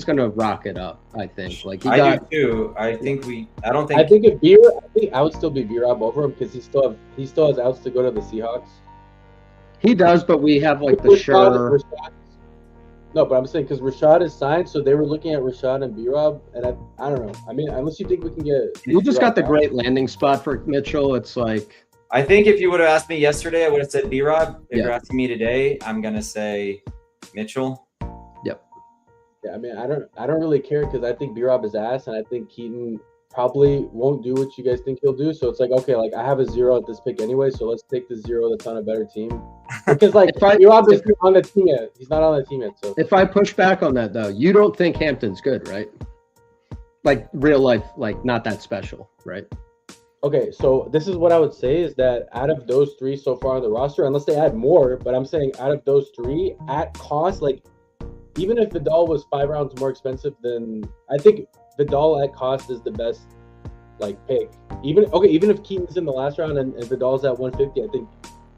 gonna rock it up. I think. Like I do too. I think I don't think. I think I would still be B-Rob over him because he still has outs to go to the Seahawks. He does, but we have like the sure. No, but I'm saying because Rashad is signed, so they were looking at Rashad and B-Rob, and I don't know. I mean, unless you think we can get. We just got the great landing spot for Mitchell. It's like. I think if you would have asked me yesterday, I would have said B-Rob. If you're asking me today, I'm gonna say Mitchell. Yep. Yeah, I mean, I don't really care because I think B-Rob is ass, and I think Keaton probably won't do what you guys think he'll do. So it's like, okay, like I have a 0 at this pick anyway, so let's take the 0 that's on a better team. Because like B-Rob is on the team yet. He's not on the team yet. So if I push back on that though, you don't think Hampton's good, right? Like real life, like not that special, right? Okay, so this is what I would say is that out of those 3 so far on the roster, unless they add more, but I'm saying out of those 3 at cost, like even if Vidal was 5 rounds more expensive, then I think Vidal at cost is the best like pick. Even if Keaton's in the last round and Vidal's at 150, I think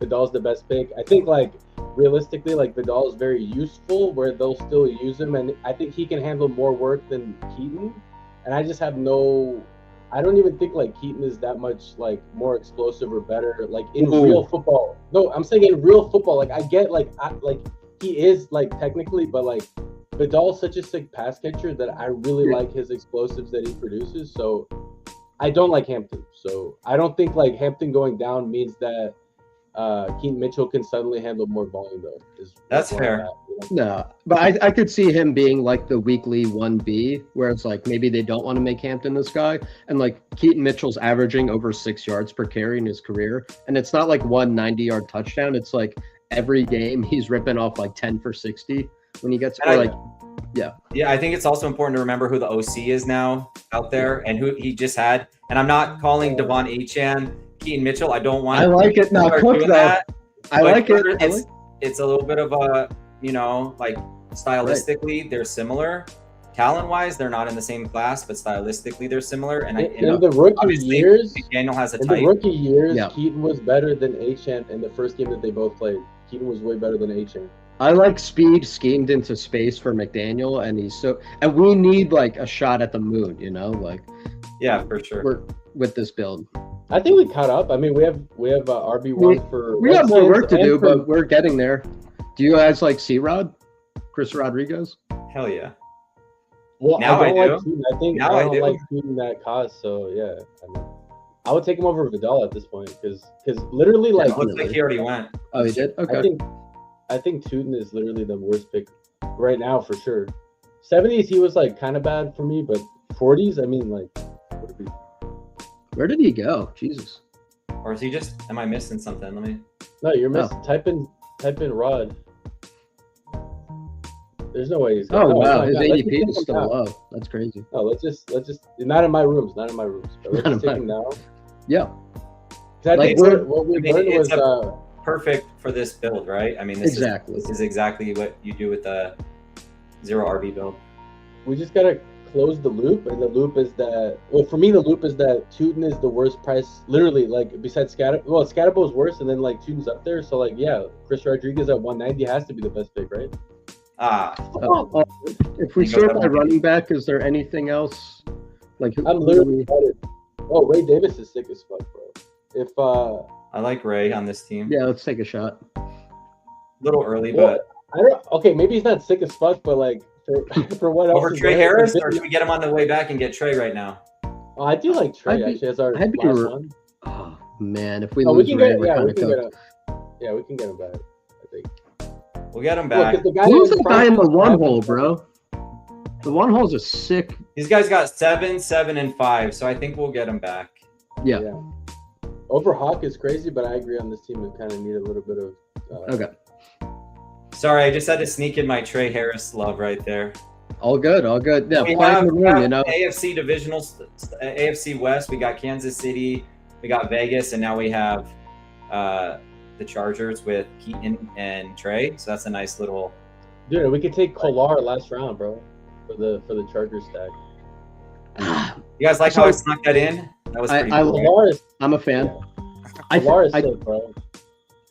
Vidal's the best pick. I think like realistically, like Vidal is very useful where they'll still use him, and I think he can handle more work than Keaton. And I just have I don't even think like Keaton is that much like more explosive or better like in real football. No, I'm saying in real football. Like I get like he is like technically, but like Vidal's such a sick pass catcher that I really like his explosives that he produces. So I don't like Hampton. So I don't think like Hampton going down means that Keaton Mitchell can suddenly handle more volume though. That's fair. No, but I could see him being like the weekly 1B, where it's like maybe they don't want to make Hampton this guy, and like Keaton Mitchell's averaging over 6 yards per carry in his career, and it's not like one 90-yard touchdown. It's like every game he's ripping off like 10 for 60 when he gets Yeah, I think it's also important to remember who the OC is now out there and who he just had. And I'm not calling Devon Achane Keaton Mitchell. I don't want. I like it now. Cook that. I like it. It's a little bit of a, you know, like stylistically they're similar. Talent wise, they're not in the same class, but stylistically they're similar. And in the rookie years, Daniel has a type. In the rookie years, Keaton was better than Achane in the first game that they both played. Keaton was way better than Achane. I like speed schemed into space for McDaniel, and we need like a shot at the moon, you know, like. Yeah, for sure. We're with this build. I think we caught up. I mean, we have RB1 for. We have more work to do, but we're getting there. Do you guys like C-Rod, Chris Rodriguez? Hell yeah. Well, now I do. I think now I don't like shooting that cost. So yeah, I would take him over Vidal at this point because literally like. It looks like he already went. Oh, he did. Okay. I think Tootin is literally the worst pick right now for sure. 70s he was like kind of bad for me, but 40s I mean like. Where did he go? Jesus. Or is he just? Am I missing something? Let me. No, you're missing. Type in Rod. There's no way he's. Oh wow, his ADP is still low. That's crazy. No, let's just. Not in my rooms. Not in my rooms. But let's just take him now. Yeah. I think what we learned was perfect for this build, right? I mean, this is exactly what you do with the 0 RB build. We just gotta close the loop, and the loop is that. Well, for me, the loop is that Tootin is the worst price. Literally, like besides Scatterbo. Well, Scatterbo is worse, and then like Tootin's up there. So like, yeah, Chris Rodriguez at 190 has to be the best pick, right? If we sort by running back, is there anything else? Like I'm literally excited. Oh, Ray Davis is sick as fuck, bro. If I like Ray on this team. Yeah, let's take a shot. A little early, but I don't. Okay, maybe he's not sick as fuck, but like for what else? Over Trey Harris, or should we get him on the way back and get Trey right now? Oh, I do like Trey actually as our last one. Oh man, if we lose Ray, we can get him back. I think. We'll get him Well, back. 'cause the guy Who's in the front guy in the is one Travis hole, Kelce. bro? The one hole's a sick. These guys got 7, 7, and 5, so I think we'll get him back. Yeah. Over Hawk is crazy, but I agree on this team. We kind of need a little bit of. Okay. Sorry, I just had to sneak in my Trey Harris love right there. All good. All good. Yeah. We Playing have, the room, you know. AFC divisional, AFC West. We got Kansas City, we got Vegas, and now we have the Chargers with Keaton and Trey. So that's a nice little. Dude, we could take Kolar last round, bro, for the Chargers stack. You guys like how I snuck that in? That was pretty cool. Kolar is I'm a fan. Kolar is sick, bro.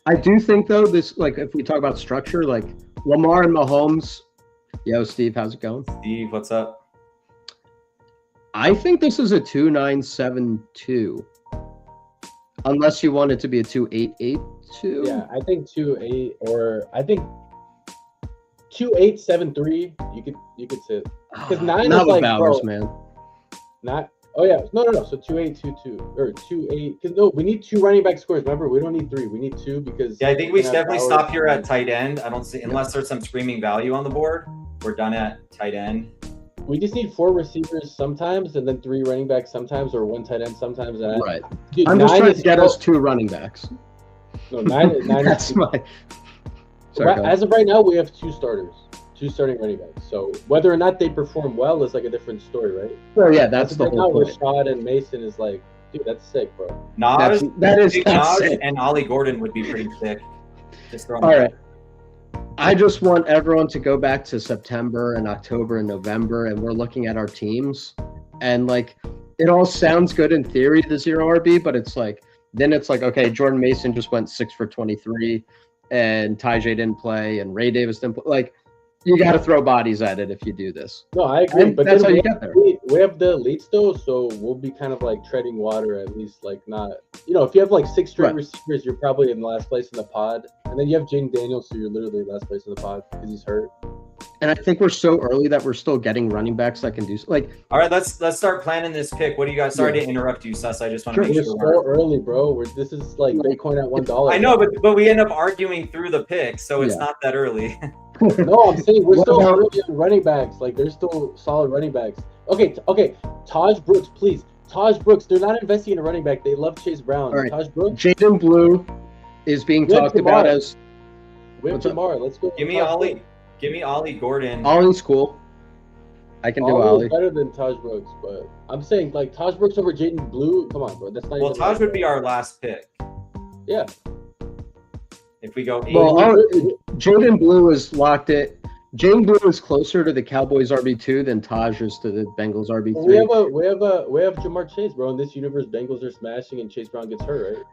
I do think though this, like, if we talk about structure, like Lamar and Mahomes. Yo, Steve, how's it going? Steve, what's up? I think this is a 2-9-7-2. Unless you want it to be a 2-8-8-2. Yeah, I think 2-8 or I think 2-8-7-3. You could sit because 9 Not is with like Bowers, bro, man. not. Oh yeah, no. So 2-8-2-2 or 2-8. Because no, we need 2 running back scores. Remember, we don't need 3. We need 2 because. Yeah, I think we have definitely Bowers stop here at and- tight end. I don't see unless there's some screaming value on the board. We're done at tight end. We just need 4 receivers sometimes, and then 3 running backs sometimes, or 1 tight end sometimes. And Right. Dude, I'm just 9 trying is to get us 2 running backs. No, 9 is That's my. Sorry, go ahead. as of right now, we have 2 starters, 2 starting running backs. So whether or not they perform well is like a different story, right? So yeah, that's As the of right now, whole point. Rashad and Mason is like, dude, that's sick, bro. Naj, That is Big that's Naj it. and Ollie Gordon would be pretty sick. Just throwing All it right. I just want everyone to go back to September and October and November, and we're looking at our teams, and like it all sounds good in theory, the 0 RB, but it's like then it's like, okay, Jordan Mason just went 6 for 23, and Tajay didn't play, and Ray Davis didn't play. Like, you got to throw bodies at it if you do this. No, I agree. And But that's then how you we get there. we have the elites though, so we'll be kind of like treading water at least, like not. You know, if you have like 6 straight Right. receivers, you're probably in last place in the pod, and then you have Jaden Daniels, so you're literally last place in the pod because he's hurt. And I think we're so early that we're still getting running backs that can do like. All right, let's start planning this pick. What do you guys? Sorry to interrupt you, Sus. I just want to Sure. make We're sure. so early, bro. This is like Bitcoin at $1. I know, but we end up arguing through the pick, so it's Yeah. not that early. No, I'm saying we're What still about- early on running backs. Like, there's still solid running backs. Okay. Taj Brooks, please. Taj Brooks. They're not investing in a running back. They love Chase Brown. All right. Taj Brooks. Jaden Blue is being Good talked about tomorrow. as We have What's up? tomorrow. Let's go. Give me Taj Ollie. Brooks. Give me Ollie Gordon. Ollie's cool. I can do Ollie Ollie. is better than Taj Brooks, but I'm saying like Taj Brooks over Jaden Blue. Come on, bro. That's not. Well, even Taj like- would be our last pick Yeah. if we go 8. Well, Jaden Blue is locked it. Jaden Blue is closer to the Cowboys RB2 than Taj is to the Bengals RB3. We have Jamar Chase, bro. In this universe, Bengals are smashing and Chase Brown gets hurt, right?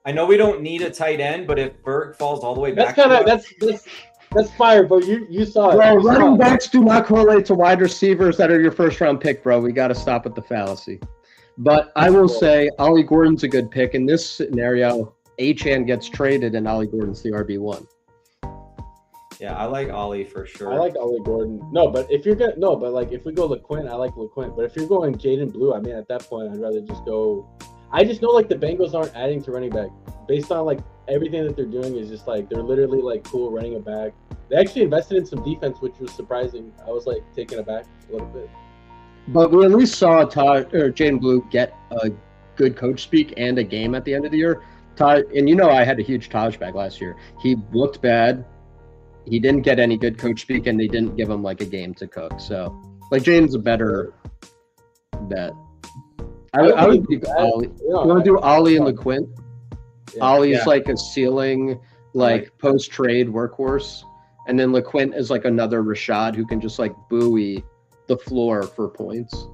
I know we don't need a tight end, but if Berg falls all the way That's back, kind of to us- that's fire, bro. You saw it. Bro, You saw running it. backs do not correlate to wide receivers that are your first round pick, bro. We got to stop with the fallacy. But I will say Ollie Gordon's a good pick. In this scenario, Achane gets traded and Ollie Gordon's the RB1. yeah, I like Ollie for sure. I like Ollie Gordon. No, but if you're gonna like if we go LeQuint, I like LeQuint. But if you're going Jaden Blue, I mean at that point I'd rather just go. I just know like the Bengals aren't adding to running back based on like everything that they're doing is just like they're literally like cool running it back. They actually invested in some defense, which was surprising. I was like taken aback a little bit. But we at least saw Jaden Blue get a good coach speak and a game at the end of the year. Taj, and you know I had a huge Taj bag last year. He looked bad. He didn't get any good coach speak, and they didn't give him like a game to cook. So, like Jaden's a better bet. I would do Ollie. You want to do Ollie and LeQuint? Yeah. Ollie's Yeah. like a ceiling, like post trade workhorse, and then LeQuint is like another Rashad who can just like buoy the floor for points.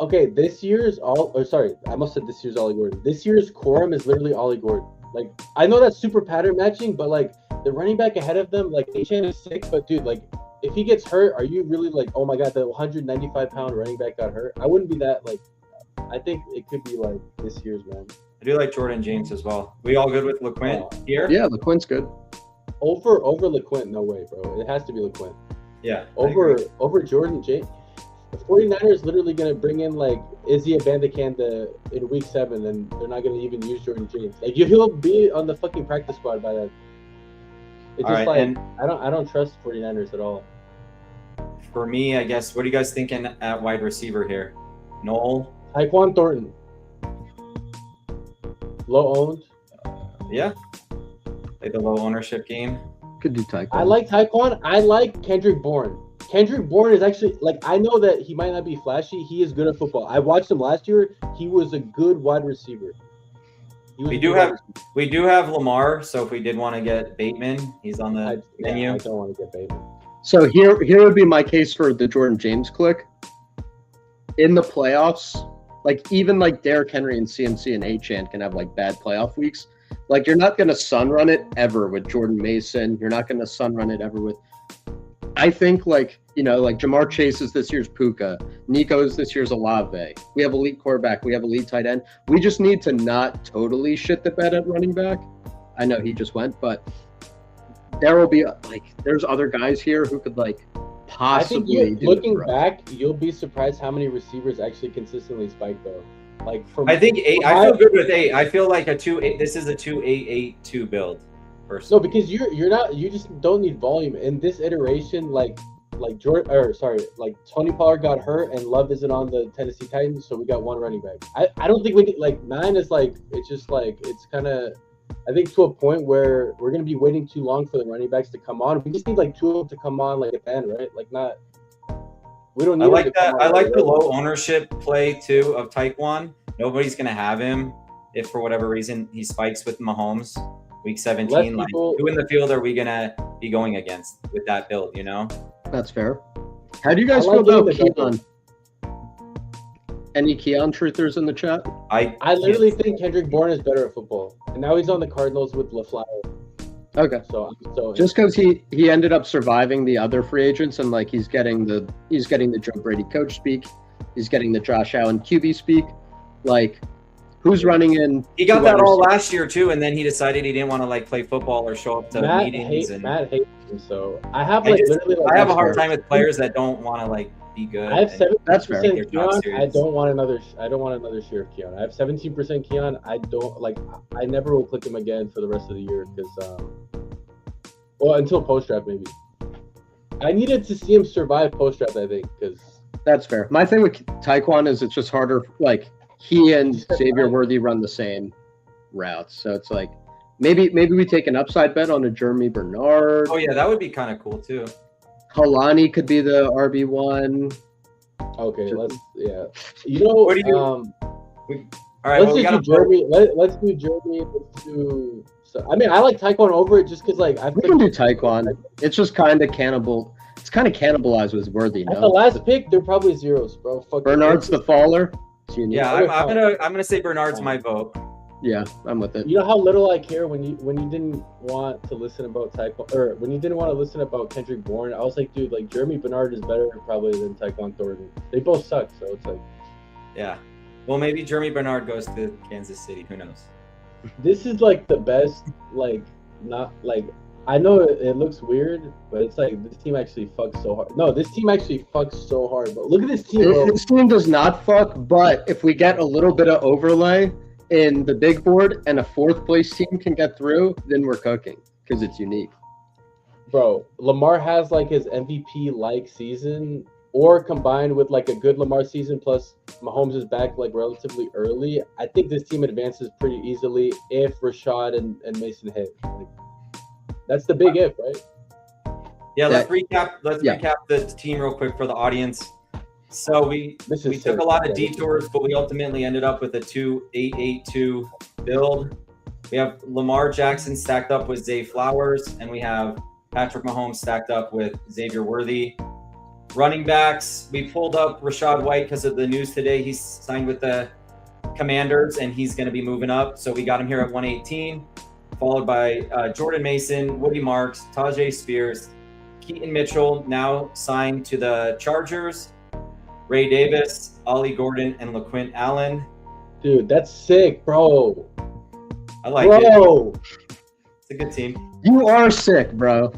Okay, this year's I almost said this year's Ollie Gordon. This year's quorum is literally Ollie Gordon. Like, I know that's super pattern matching, but like the running back ahead of them, like Achane is sick, but dude, like if he gets hurt, are you really like, oh my god, the 195-pound running back got hurt? I wouldn't be that like. I think it could be like this year's man. I do like Jordan James as well. We all good with LeQuint here? Yeah, LeQuint's good. Over LeQuint, no way, bro. It has to be LeQuint. Yeah. I agree. Over Jordan James. The 49ers literally gonna bring in like Izzy Abanikanda in week 7, and they're not gonna even use Jordan James. Like he'll be on the fucking practice squad by then. It's All just right, like and I don't trust 49ers at all. for me, I guess, what are you guys thinking at wide receiver here? Noel? Tyquan Thornton, low owned. Yeah. Play the low ownership game. Could do Taekwondo. I like Tyquan. I like Kendrick Bourne. Kendrick Bourne is actually like I know that he might not be flashy. He is good at football. I watched him last year. He was a good wide receiver. We do have Lamar, so if we did want to get Bateman, he's on the menu. I don't want to get Bateman. So here would be my case for the Jordan James click. In the playoffs, like even like Derrick Henry and CMC and Achane can have like bad playoff weeks. Like you're not gonna sun run it ever with Jordan Mason. You're not gonna sun run it ever with. I think like like Jamar Chase is this year's Puka. Nico is this year's Olave. We have elite quarterback. We have elite tight end. We just need to not totally shit the bed at running back. I know he just went, but there will be there's other guys here who could possibly. I think looking back, you'll be surprised how many receivers actually consistently spike though. I think 8. I feel good with 8. I feel like a 2-8. This is a 2-8-8-2 build. No, because you're not. You just don't need volume in this iteration. Like Tony Pollard got hurt and Love isn't on the Tennessee Titans, so we got one running back. I don't think we need 9 is it's just it's kind of. I think to a point where we're gonna be waiting too long for the running backs to come on. We just need 2 of them to come on at the end, right? We don't need. I like that. I like the low ownership play too of Taekwondo. Nobody's gonna have him if for whatever reason he spikes with Mahomes week 17. Who in the field are we gonna be going against with that build? That's fair. How do you guys feel about Keon? Any Keon truthers in the chat? I literally think Kendrick Bourne is better at football, and now he's on the Cardinals with LaFleur. Okay. So just because he ended up surviving the other free agents and he's getting the Joe Brady coach speak, he's getting the Josh Allen QB speak, who's running in? He got that all last year too, and then he decided he didn't want to play football or show up to meetings. Matt hates him, so I have I have a hard time with players that don't want to be good. I have 17% Keon. I don't want another share of Keon. I have 17% Keon. I don't I never will click him again for the rest of the year because until post draft maybe. I needed to see him survive post draft. I think because that's fair. My thing with Taekwondo is it's just harder. He and Xavier Worthy run the same routes, so it's maybe we take an upside bet on a Jeremy Bernard. Oh yeah, that would be kind of cool too. Kalani could be the RB1. Okay, let's What do you do? All right, let's do Jeremy. Let's do Jeremy. Let's do. So, I mean, I like Taekwondo over it just because we can do Taekwondo. It's just kind of cannibal. It's kind of cannibalized with Worthy. At the last pick, they're probably zeros, bro. Bernard's the faller. Yeah, I'm gonna say Bernard's my vote. Yeah, I'm with it. You know how little I care when you didn't want to listen about Taekwondo, or when you didn't want to listen about Kendrick Bourne. I was like, dude, Jeremy Bernard is better probably than Tyquan Thornton. They both suck, so it's yeah. Well, maybe Jeremy Bernard goes to Kansas City. Who knows? This is the best. I know it looks weird, but it's this team actually fucks so hard. No, this team actually fucks so hard. But look at this team. Bro. This team does not fuck, but if we get a little bit of overlay in the big board and a 4th place team can get through, then we're cooking because it's unique. Bro, Lamar has his MVP season, or combined with a good Lamar season plus Mahomes is back relatively early. I think this team advances pretty easily if Rashad and Mason hit. That's the big if, right? Yeah, let's recap the team real quick for the audience. So we took a lot of detours, but we ultimately ended up with a 2-8-8-2 build. We have Lamar Jackson stacked up with Zay Flowers, and we have Patrick Mahomes stacked up with Xavier Worthy. Running backs, we pulled up Rachaad White because of the news today. He's signed with the Commanders, and he's going to be moving up. So we got him here at 118, followed by Jordan Mason, Woody Marks, Tajay Spears, Keaton Mitchell, now signed to the Chargers, Ray Davis, Ollie Gordon, and LaQuint Allen. Dude, that's sick, bro. I like it. It's a good team. You are sick, bro.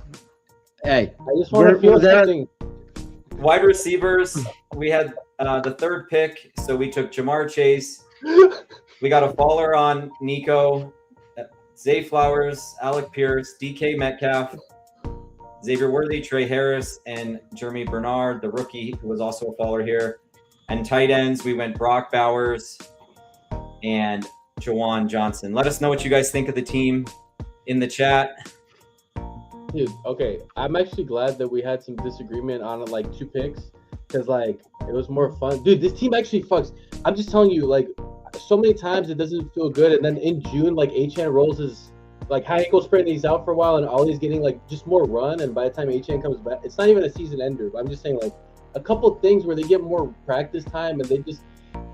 Hey, I just want to feel something. Wide receivers, we had the 3rd pick, so we took Jamar Chase. We got a faller on Nico. Zay Flowers, Alec Pierce, DK Metcalf, Xavier Worthy, Trey Harris, and Jeremy Bernard, the rookie, who was also a follower here. And tight ends, we went Brock Bowers and Jawan Johnson. Let us know what you guys think of the team in the chat. Dude, okay. I'm actually glad that we had some disagreement on like 2 picks because like it was more fun. Dude, this team actually fucks. I'm just telling you, like so many times it doesn't feel good, and then in June, like Achane rolls his like high ankle sprain, he's out for a while, and Ollie's getting like just more run, and by the time Achane comes back, it's not even a season ender. But I'm just saying like a couple things where they get more practice time, and they just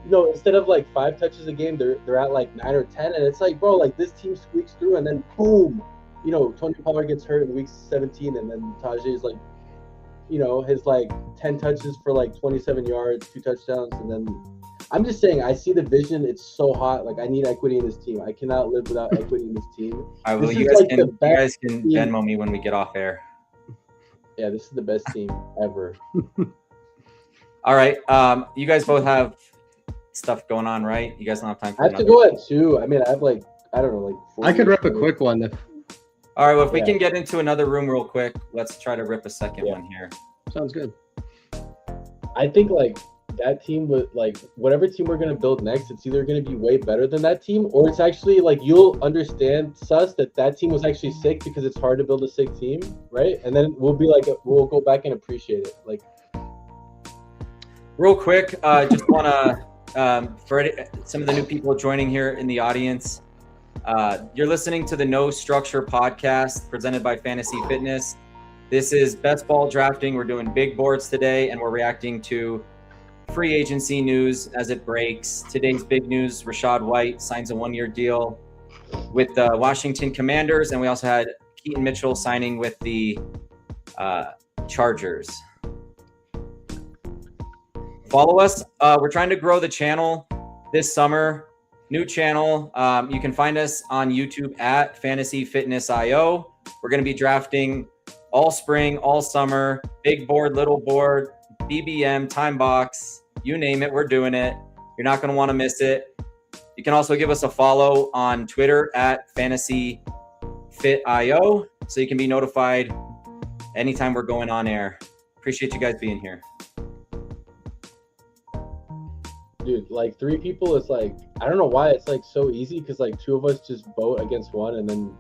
instead of like 5 touches a game, they're at like 9 or 10, and it's like, bro, like this team squeaks through, and then boom. Tony Pollard gets hurt in week 17, and then Tajay is like, his like 10 touches for like 27 yards, 2 touchdowns, and then I'm just saying, I see the vision. It's so hot. Like I need equity in this team. I cannot live without equity in this team. I will. You guys can Venmo me when we get off air. Yeah, this is the best team ever. All right. You guys both have stuff going on, right? You guys don't have time for I have to go at 2. I mean, I have like, I don't know, like 40 I could rip a quick one if. All right, well, if we can get into another room real quick, let's try to rip a second one here. Sounds good. I think like that team with like whatever team we're gonna build next, it's either gonna be way better than that team, or it's actually like you'll understand Sus that team was actually sick because it's hard to build a sick team, right? And then we'll be like we'll go back and appreciate it. Like real quick, just wanna for some of the new people joining here in the audience. You're listening to the No Structure podcast presented by Fantasy Fitness. This is best ball drafting. We're doing big boards today, and we're reacting to free agency news as it breaks. Today's big news, Rachaad White signs a 1-year deal with the Washington Commanders, and we also had Keaton Mitchell signing with the Chargers. Follow us. We're trying to grow the channel this summer. New channel. You can find us on YouTube at Fantasy Fitness IO. We're going to be drafting all spring, all summer, big board, little board, BBM, time box, you name it. We're doing it. You're not going to want to miss it. You can also give us a follow on Twitter at Fantasy Fit IO so you can be notified anytime we're going on air. Appreciate you guys being here. Dude, like 3 people is like, I don't know why it's like so easy because like 2 of us just vote against one, and then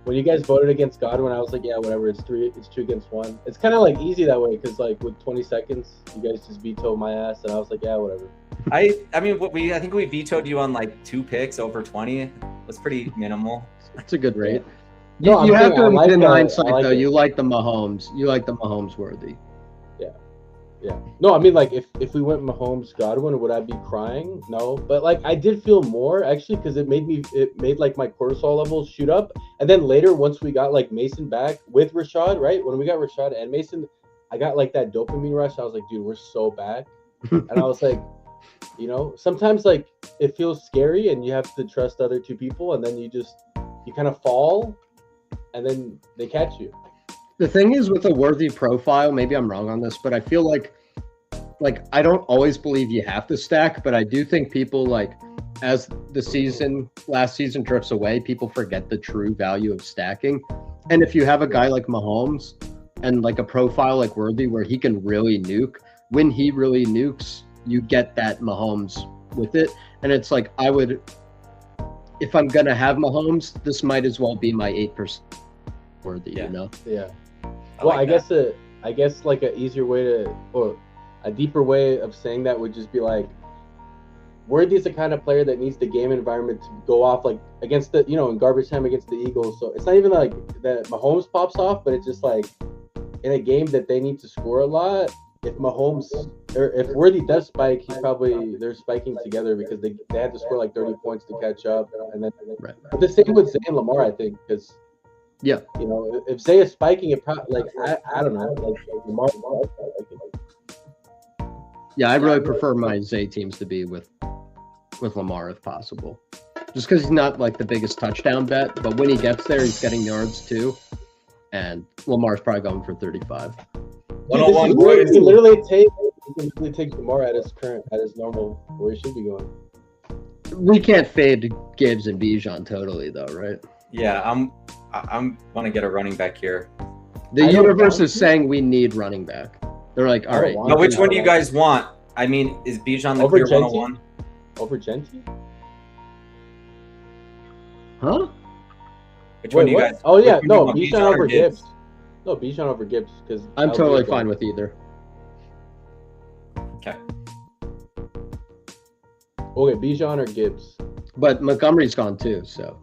when you guys voted against Godwin, I was like, yeah, whatever, it's 2 against 1. It's kind of like easy that way because like with 20 seconds, you guys just vetoed my ass, and I was like, yeah, whatever. I think we vetoed you on like 2 picks over 20. That's pretty minimal. That's a good rate. No, you have to like in hindsight like though. it. You like the Mahomes. You like the Mahomes worthy. Yeah. No, I mean, like, if we went Mahomes Godwin, would I be crying? No. But, like, I did feel more, actually, because it made, like, my cortisol levels shoot up. And then later, once we got, like, Mason back with Rachaad, right? When we got Rachaad and Mason, I got, like, that dopamine rush. I was like, dude, we're so back. And I was like, sometimes, like, it feels scary and you have to trust the other 2 people. And then you kind of fall and then they catch you. The thing is with a worthy profile, maybe I'm wrong on this, but I feel like I don't always believe you have to stack, but I do think people like as the last season drifts away, people forget the true value of stacking. And if you have a guy like Mahomes and like a profile like Worthy where he can really nuke, when he really nukes, you get that Mahomes with it. And it's like if I'm going to have Mahomes, this might as well be my 8% Worthy, Yeah. Well, I guess like an easier way or a deeper way of saying that would just be like, Worthy is the kind of player that needs the game environment to go off like against the, in garbage time against the Eagles. So it's not even like that Mahomes pops off, but it's just like in a game that they need to score a lot. If Mahomes or if Worthy does spike, they're spiking together because they had to score like 30 points to catch up. And then, right. But the same with Zay and Lamar, I think, because. Yeah, if Zay is spiking, it probably I don't know, like Lamar. Yeah, I really prefer my Zay teams to be with Lamar if possible, just because he's not like the biggest touchdown bet, but when he gets there, he's getting yards too, and Lamar's probably going for 35. 101 He can literally take Lamar at his normal where he should be going. We can't fade Gibbs and Bijan totally though, right? Yeah, I'm want to get a running back here. The I don't universe want is to. saying we need running back. They're like, all I don't right. want Now, to. which one do you guys want? I mean, is Bijan the Over clear Genti? 101? Over Genti? Huh? Which one Wait, do you what? guys? Oh which yeah, one do you no, want, Bijan or over Gibbs. No, Bijan over Gibbs because I'm totally fine with either. Okay. Okay, Bijan or Gibbs. But Montgomery's gone too, so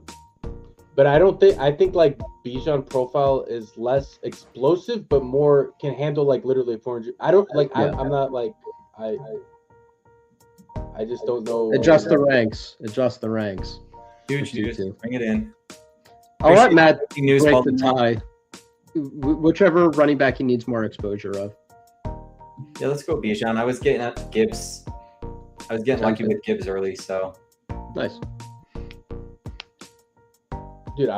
But I think like Bijan profile is less explosive, but more can handle like literally 400. I don't like. Yeah. I'm not like I just don't know. adjust the ranks. Adjust the ranks. Huge For news. 2-2. Bring it in. I'll let Appreciate Matt breaking news break while the tie. Whichever running back he needs more exposure of. Yeah, let's go Bijan. I was getting at Gibbs. I was getting lucky Okay. with Gibbs early, so Nice. Dude,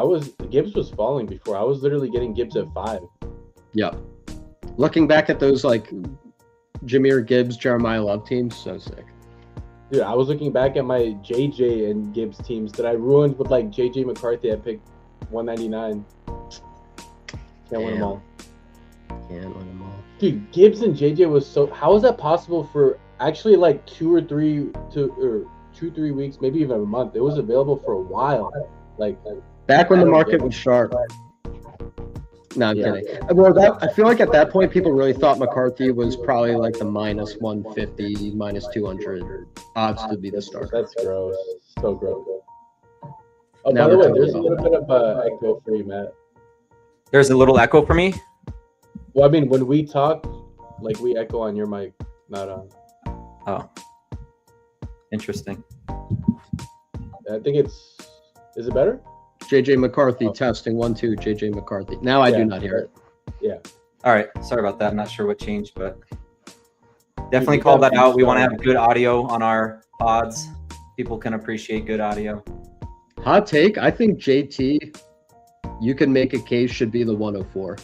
Gibbs was falling before. I was literally getting Gibbs at 5. Yeah. Looking back at those like Jahmyr Gibbs, Jeremiah Love teams, so sick. Dude, I was looking back at my JJ and Gibbs teams that I ruined with like JJ McCarthy at pick 199. Can't win them Damn. all. Can't win them all. Dude, Gibbs and JJ was so. How is that possible for actually like 2 or 3 weeks, maybe even a month? It was available for a while. Like, Back when I the don't market get it. was sharp. No, I'm Yeah. kidding. Well, I feel like at that point, people really thought McCarthy was probably like the minus 150, minus 200 odds to be the starter. that's gross. So gross. Oh, Now by the we're way, there's a talking little bit of echo for you, Matt. there's a little echo for me. Well, I mean, when we talk, like we echo on your mic, not on. Oh, interesting. I think it's. Is it better? JJ McCarthy Oh. testing 1-2. JJ McCarthy. Now I Yeah. do not hear it. All right, sorry about that. I'm not sure what changed, but definitely you call gotta that out. We be want to strong. have good audio on our pods. People can appreciate good audio. Hot take. I think JT, you can make a case, should be the 104.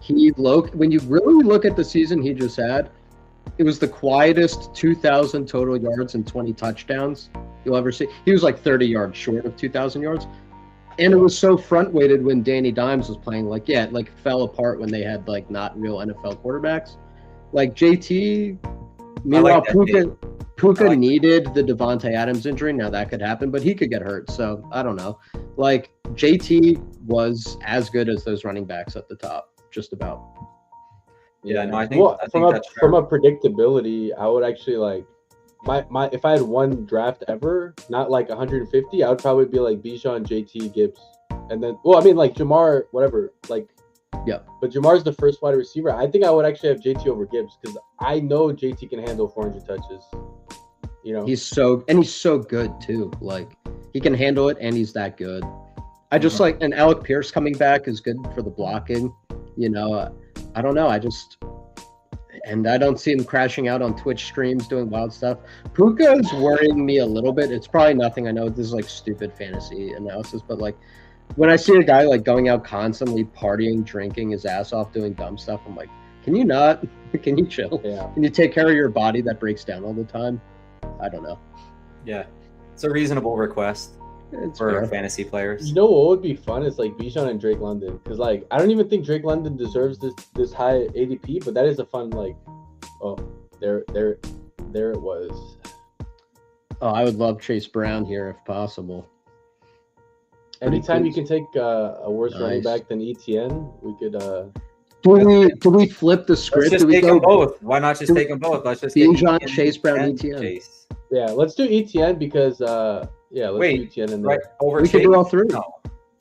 When you really look at the season he just had, it was the quietest 2,000 total yards and 20 touchdowns you'll ever see. He was like 30 yards short of 2,000 yards. And it was so front weighted when Danny Dimes was playing. Like, yeah, it like fell apart when they had like not real NFL quarterbacks. Like JT, meanwhile, that Puka I like needed the Devontae Adams injury. Now that could happen, but he could get hurt. So I don't know. Like JT was as good as those running backs at the top, just about. Yeah, no, I think that's fair. from a predictability, I would actually like my if I had one draft ever, not like 150, I would probably be like Bijan, JT, Gibbs, and then I mean like Jamar, whatever, like. Yeah. But Jamar's the first wide receiver. I think I would actually have JT over Gibbs because I know JT can handle 400 touches. You know, He's so good too. Like he can handle it, and he's that good. I just like, and Alec Pierce coming back is good for the blocking. You know, I don't know. I don't see him crashing out on Twitch streams doing wild stuff. Puka is worrying me a little bit. It's probably nothing. I know this is like stupid fantasy analysis, but like when I see a guy like going out constantly partying, drinking his ass off, doing dumb stuff, I'm like, can you not? Can you chill? yeah. Can you take care of your body that breaks down all the time? I don't know. Yeah, it's a reasonable request It's for fair. fantasy players. You know what would be fun is like Bijan and Drake London because like I don't even think Drake London deserves this high ADP, but that is a fun like. Oh, there it was. Oh, I would love Chase Brown here if possible. Anytime you can take a worse running Nice. back than ETN, we could. Do we flip the Let's script? just Do we take them go both. Why not just do- take them both? Let's just get Bijan, ETN Chase Brown, and ETN? Chase. Yeah, let's do ETN because yeah, let's Wait, do ETN and Right over We Chase. could do all three. No.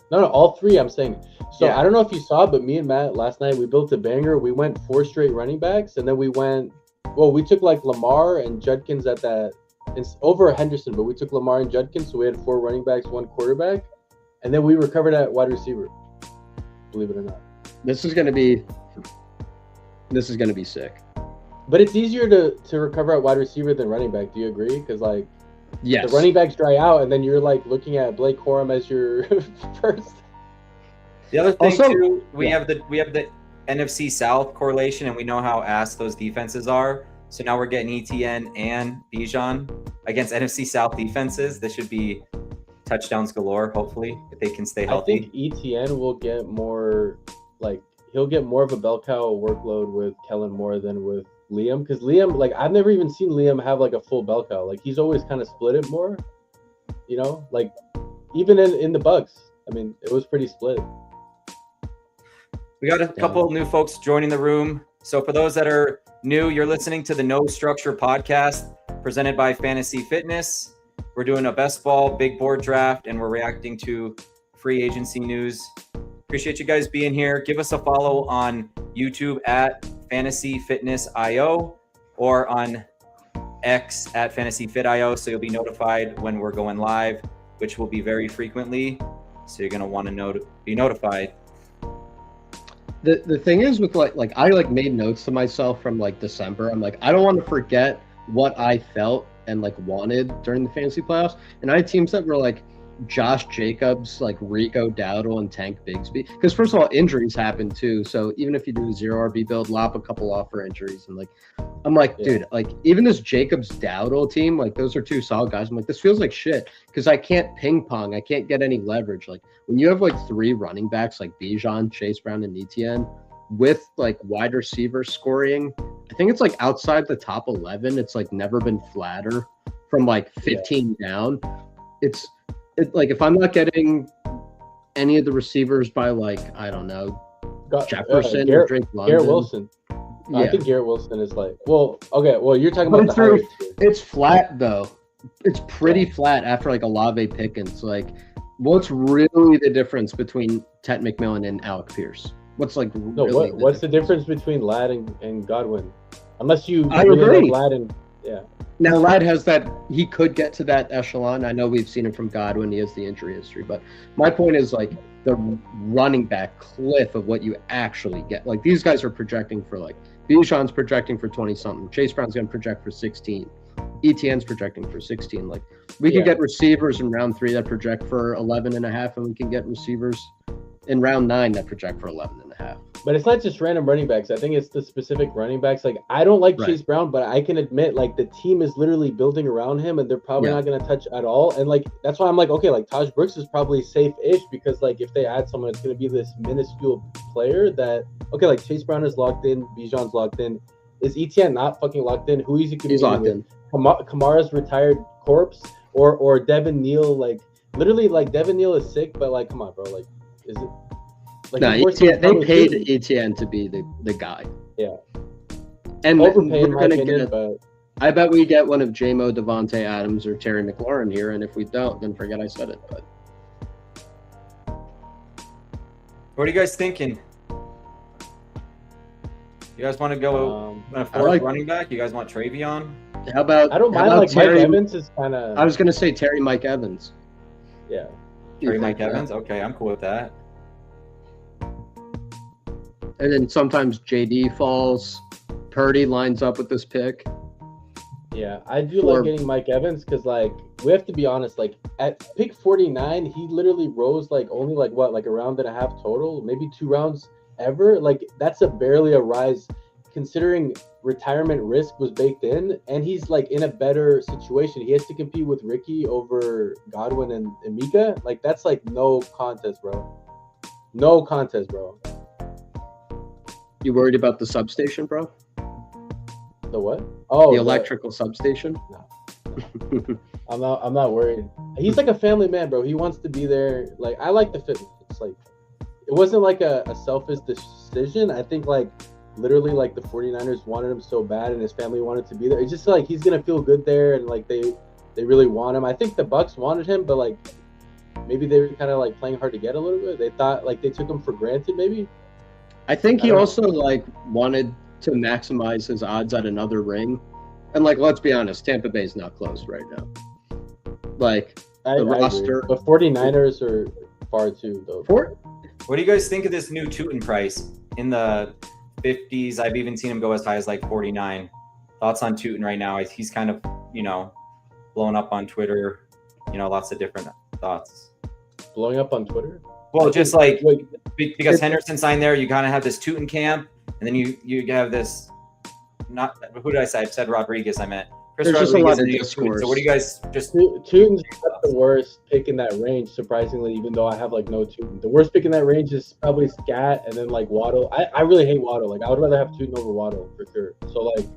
No, all three. I'm saying. So Yeah. I don't know if you saw, but me and Matt last night we built a banger. We went 4 straight running backs, and then we went. Well, we took like Lamar and Judkins at that. It's over Henderson, but we took Lamar and Judkins, so we had 4 running backs, 1 quarterback, and then we recovered at wide receiver. Believe it or not. This is gonna be sick. But it's easier to recover at wide receiver than running back. Do you agree? Because like Yes. the running backs dry out, and then you're like looking at Blake Corum as your first. The other thing Also- too, we yeah. have the NFC South correlation, and we know how ass those defenses are. So now we're getting ETN and Bijan against NFC South defenses. This should be touchdowns galore, hopefully, if they can stay I healthy. think ETN will get more, like, he'll get more of a bell cow workload with Kellen Moore than with Liam. Because Liam, like, I've never even seen Liam have, like, a full bell cow. Like, he's always kind of split it more, you know? Like, even in the Bucks, I mean, it was pretty split. We got a couple new folks joining the room. So for those that are new, you're listening to the No Structure podcast presented by Fantasy Fitness. We're doing a best ball big board draft, and we're reacting to free agency news. Appreciate you guys being here. Give us a follow on YouTube at Fantasy Fitness IO or on X at Fantasy Fit IO, so you'll be notified when we're going live, which will be very frequently. So you're gonna want to be notified. The thing is with like I like made notes to myself from like December. I'm like, I don't want to forget what I felt and like wanted during the fantasy playoffs. And I had teams that were like Josh Jacobs, like Rico Dowdle and Tank Bigsby. Because first of all, injuries happen too. So even if you do a 0 RB build, lop a couple off for injuries. And like, I'm like, dude, like even this Jacobs Dowdle team, like those are two solid guys. I'm like, this feels like shit because I can't ping pong. I can't get any leverage. Like when you have like 3 running backs like Bijan, Chase Brown, and Etienne with like wide receiver scoring, I think it's like outside the top 11. It's like never been flatter from like 15 down. It's like if I'm not getting any of the receivers by like, I don't know, Jefferson or Drake London. Garrett Wilson. Yeah. I think Garrett Wilson is like, well, okay, well, you're talking about the higher tier. It's flat though. It's pretty flat after like Olave Pickens. Like, what's really the difference between Ted McMillan and Alec Pierce? What's like No, really what's the difference between Ladd and Godwin? Unless you I really agree. love Ladd and yeah. Now, Ladd has that, he could get to that echelon. I know we've seen it from Godwin. He has the injury history. But my point is, like, the running back cliff of what you actually get. Like, these guys are projecting for, like, Bijan's projecting for 20-something. Chase Brown's going to project for 16. ETN's projecting for 16. Like, we can get receivers in round 3 that project for 11.5, and we can get receivers in round 9 that project for 11.5. But it's not just random running backs. I think it's the specific running backs. Like, I don't like Chase Brown, but I can admit, like, the team is literally building around him, and they're probably not going to touch at all. And, like, that's why I'm like, okay, like, Taj Brooks is probably safe-ish because, like, if they add someone, it's going to be this minuscule player that, okay, like, Chase Brown is locked in, Bijan's locked in. Is ETN not fucking locked in? Who is he competing He's locked with? in. Kamara's retired corpse or Devin Neal, like, literally, like, Devin Neal is sick, but, like, come on, bro, like, is it? Like, No, ETN, they paid ETN to be the guy. Yeah. And overpaid, we're gonna opinion, get. but I bet we get one of JMO, Devontae Adams, or Terry McLaurin here, and if we don't, then forget I said it. But What are you guys thinking? You guys want to go a fourth running back? You guys want Travion? how about? I don't mind. Like Terry, Mike Evans is kind of. I was gonna say Terry Mike Evans. Yeah. Terry Mike Evans. Okay, I'm cool with that. And then sometimes JD falls. Purdy lines up with this pick. Yeah, I do like getting Mike Evans because, like, we have to be honest. Like, at pick 49, he literally rose like only like what, like a round and a half total, maybe 2 rounds ever. Like, that's barely a rise, considering retirement risk was baked in, and he's like in a better situation. He has to compete with Ricky over Godwin and Mika. Like, that's like no contest, bro. No contest, bro. You worried about the substation, bro? The what? Oh, the electrical substation. No. I'm not worried. He's like a family man, bro. He wants to be there. Like, I like the fitness. It's like, it wasn't like a selfish decision. I think like literally like the 49ers wanted him so bad and his family wanted to be there. It's just like he's gonna feel good there, and like they really want him. I think the Bucks wanted him, but like maybe they were kind of like playing hard to get a little bit. They thought like they took him for granted, maybe. I think he also like wanted to maximize his odds at another ring. And like, let's be honest, Tampa Bay's not close right now. Like the roster. The 49ers are far too though. What do you guys think of this new Tootin price in the 50s? I've even seen him go as high as like 49. Thoughts on Tootin right now? He's kind of, blowing up on Twitter, lots of different thoughts. Blowing up on Twitter? Well, just like because Henderson signed there, you kind of have this Tootin camp, and then you have this. Not who did I say? I said Rodriguez. I meant Chris There's just a Rodriguez lot of and Nate Tootin. discourse. So what do you guys just? Tootin's not the worst pick in that range, surprisingly, even though I have like no Tootin. The worst pick in that range is probably Scat and then like Waddle. I really hate Waddle. Like I would rather have Tootin over Waddle for sure. So like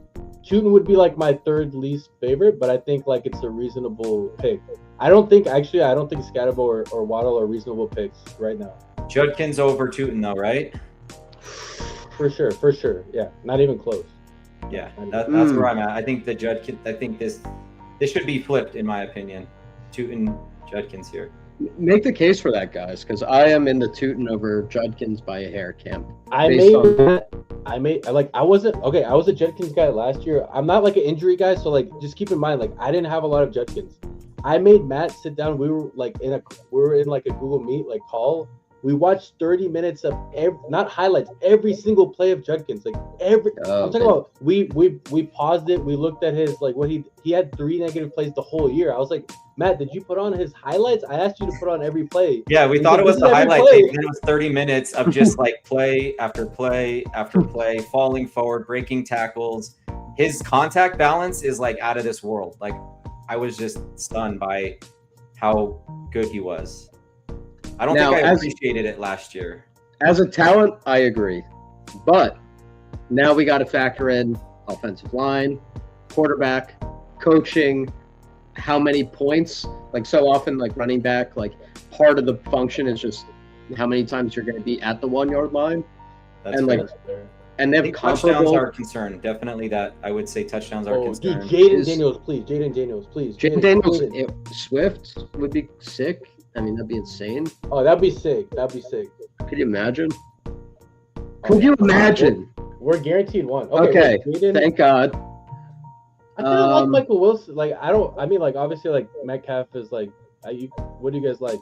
Tootin would be like my third least favorite, but I think like it's a reasonable pick. I don't think Scatterbo or Waddle are reasonable picks right now. Judkins over Tootin though, right? For sure. Yeah, not even close. Yeah, that's where I'm at. I think the Judkins. I think this should be flipped in my opinion. Tootin, Judkins here. Make the case for that, guys, because I am in the Tootin over Judkins by a hair camp. I was a Judkins guy last year. I'm not like an injury guy, so like just keep in mind, like I didn't have a lot of Judkins. I made Matt sit down. We were in like a Google Meet like call. We watched 30 minutes of not highlights, every single play of Judkins. Like I'm talking about we paused it. We looked at his like what he had 3 negative plays the whole year. I was like, Matt, did you put on his highlights? I asked you to put on every play. Yeah, we thought it was the highlight tape, and it was 30 minutes of just like play after play after play, falling forward, breaking tackles. His contact balance is like out of this world. Like I was just stunned by how good he was. I don't think I appreciated it last year. As a talent, I agree. But now we got to factor in offensive line, quarterback, coaching, how many points. Like so often, like running back, like part of the function is just how many times you're going to be at the 1 yard line. That's and fair. like, and they have touchdowns are a concern. Definitely that I would say touchdowns are a concern. Dude, Jaden Daniels, please. Jaden Daniels, Swift would be sick. I mean, that'd be insane. Oh, that'd be sick. Could you imagine? Could you imagine? We're guaranteed one. Okay. Thank God. I kind of like Michael Wilson. Like, I mean, like, obviously, like, Metcalf is like, what do you guys like?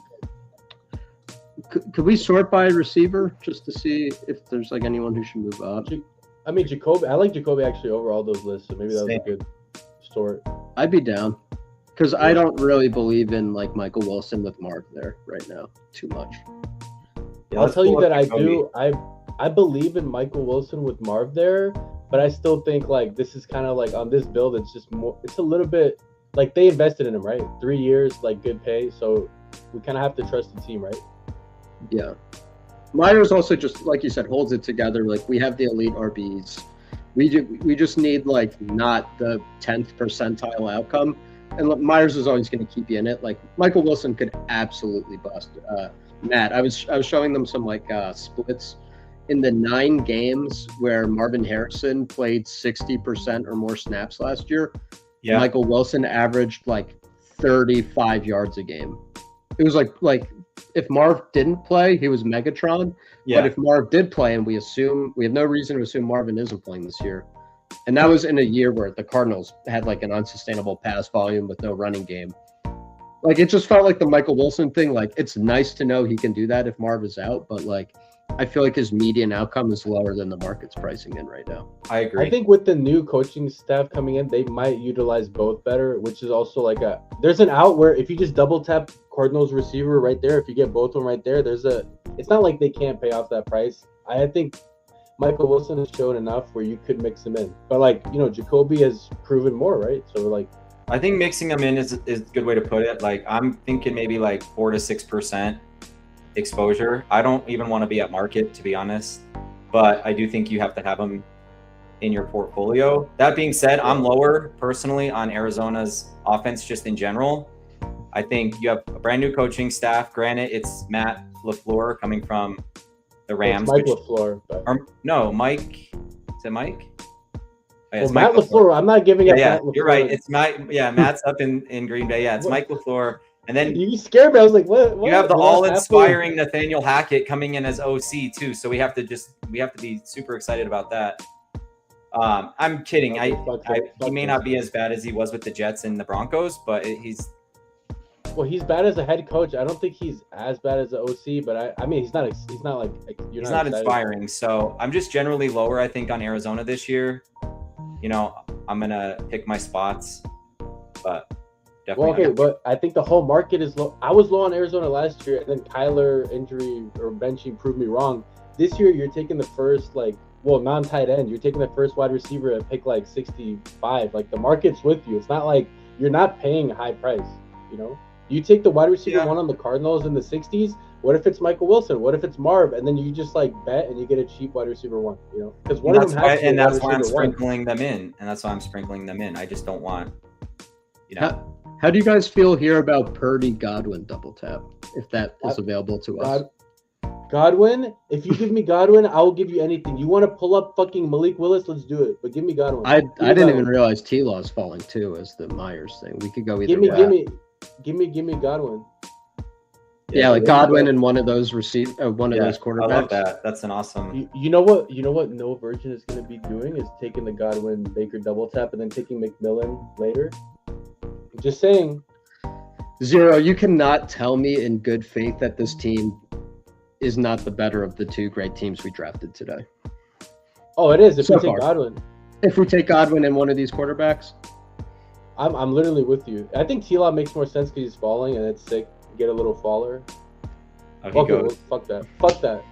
Could we sort by receiver just to see if there's like anyone who should move up? I mean, Jacoby. I like Jacoby actually over all those lists, so maybe that was a good sort. I'd be down. Because I don't really believe in like Michael Wilson with Marv there right now too much. Yeah, I'll tell you that I do. I believe in Michael Wilson with Marv there, but I still think like this is kind of like on this build. It's just more. It's a little bit like they invested in him, right? 3 years, like good pay. So we kind of have to trust the team, right? Yeah. Myers also just like you said holds it together. Like we have the elite RBs. We just need like not the 10th percentile outcome. And Myers is always going to keep you in it. Like Michael Wilson could absolutely bust. Matt, I was showing them some like splits in the 9 games where Marvin Harrison played 60% or more snaps last year. Yeah. Michael Wilson averaged like 35 yards a game. It was like if Marv didn't play, he was Megatron. Yeah. But if Marv did play, and we have no reason to assume Marvin isn't playing this year. And that was in a year where the Cardinals had like an unsustainable pass volume with no running game. Like it just felt like the Michael Wilson thing. Like it's nice to know he can do that if Marv is out, but like I feel like his median outcome is lower than the market's pricing in right now. I agree. I think with the new coaching staff coming in, they might utilize both better, which is also like there's an out where if you just double tap Cardinals receiver right there, if you get both of them right there, it's not like they can't pay off that price. I think Michael Wilson has shown enough where you could mix him in. But like, Jacoby has proven more, right? So like I think mixing them in is a good way to put it. Like I'm thinking maybe like 4 to 6% exposure. I don't even want to be at market, to be honest. But I do think you have to have them in your portfolio. That being said, I'm lower personally on Arizona's offense just in general. I think you have a brand new coaching staff. Granted, it's Matt LaFleur coming from the Rams. It's Mike LaFleur. No, Mike. Is it Mike? Oh, yeah, Matt LaFleur. I'm not giving it. Yeah, you're right. It's Matt's up in Green Bay. Yeah, it's Mike LaFleur. And then you scared me. I was like, what? You have the all-inspiring Nathaniel Hackett coming in as OC too. So we have to be super excited about that. I'm kidding. He may not be as bad as he was with the Jets and the Broncos, but he's bad as a head coach. I don't think he's as bad as the OC, but I mean, he's not not inspiring. So I'm just generally lower, I think, on Arizona this year. I'm gonna pick my spots, but definitely. But I think the whole market is low. I was low on Arizona last year, and then Kyler injury or benching proved me wrong. This year, you're taking the first well, non-tight end. You're taking the first wide receiver at pick like 65. Like the market's with you. It's not like you're not paying a high price. You know, you take the wide receiver one on the Cardinals in the 60s. What if it's Michael Wilson? What if it's Marv? And then you just like bet and you get a cheap wide receiver one. You know, because one of them has to be that's why I'm one. sprinkling them in, and that's why I'm sprinkling them in. I just don't want, you know. How do you guys feel here about Purdy Godwin double tap if that is available to us? Godwin, if you give me Godwin, I will give you anything. You want to pull up fucking Malik Willis? Let's do it. But give me Godwin. I didn't even realize T-Law is falling too as the Myers thing. We could go either way. Give me Godwin. Yeah, like Godwin and one of those those quarterbacks. I love that. That's an awesome. You know what? No Virgin is going to be doing is taking the Godwin Baker double tap and then taking McMillan later. Just saying. Zero, you cannot tell me in good faith that this team is not the better of the two great teams we drafted today. Oh, it is. If we take Godwin. If we take Godwin and one of these quarterbacks. I'm literally with you. I think T-Law makes more sense because he's falling and it's sick. Get a little faller. Okay, well, fuck that.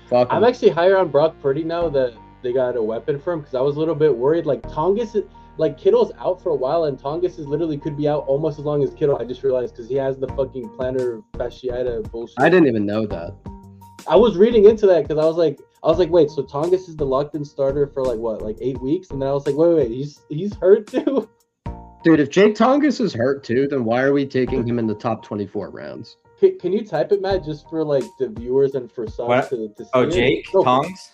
Fuck I'm actually higher on Brock Purdy now that they got a weapon for him because I was a little bit worried. Like Kittle's out for a while and Tongas is literally could be out almost as long as Kittle. I just realized because he has the fucking plantar fasciitis bullshit. I didn't even know that. I was reading into that because I was like, wait, so Tongas is the locked-in starter for like 8 weeks, and then I was like, wait, he's hurt too. Dude, if Jake Tongas is hurt too, then why are we taking him in the top 24 rounds? Can you type it, Matt, just for like the viewers and for some to see it? Jake Tongs?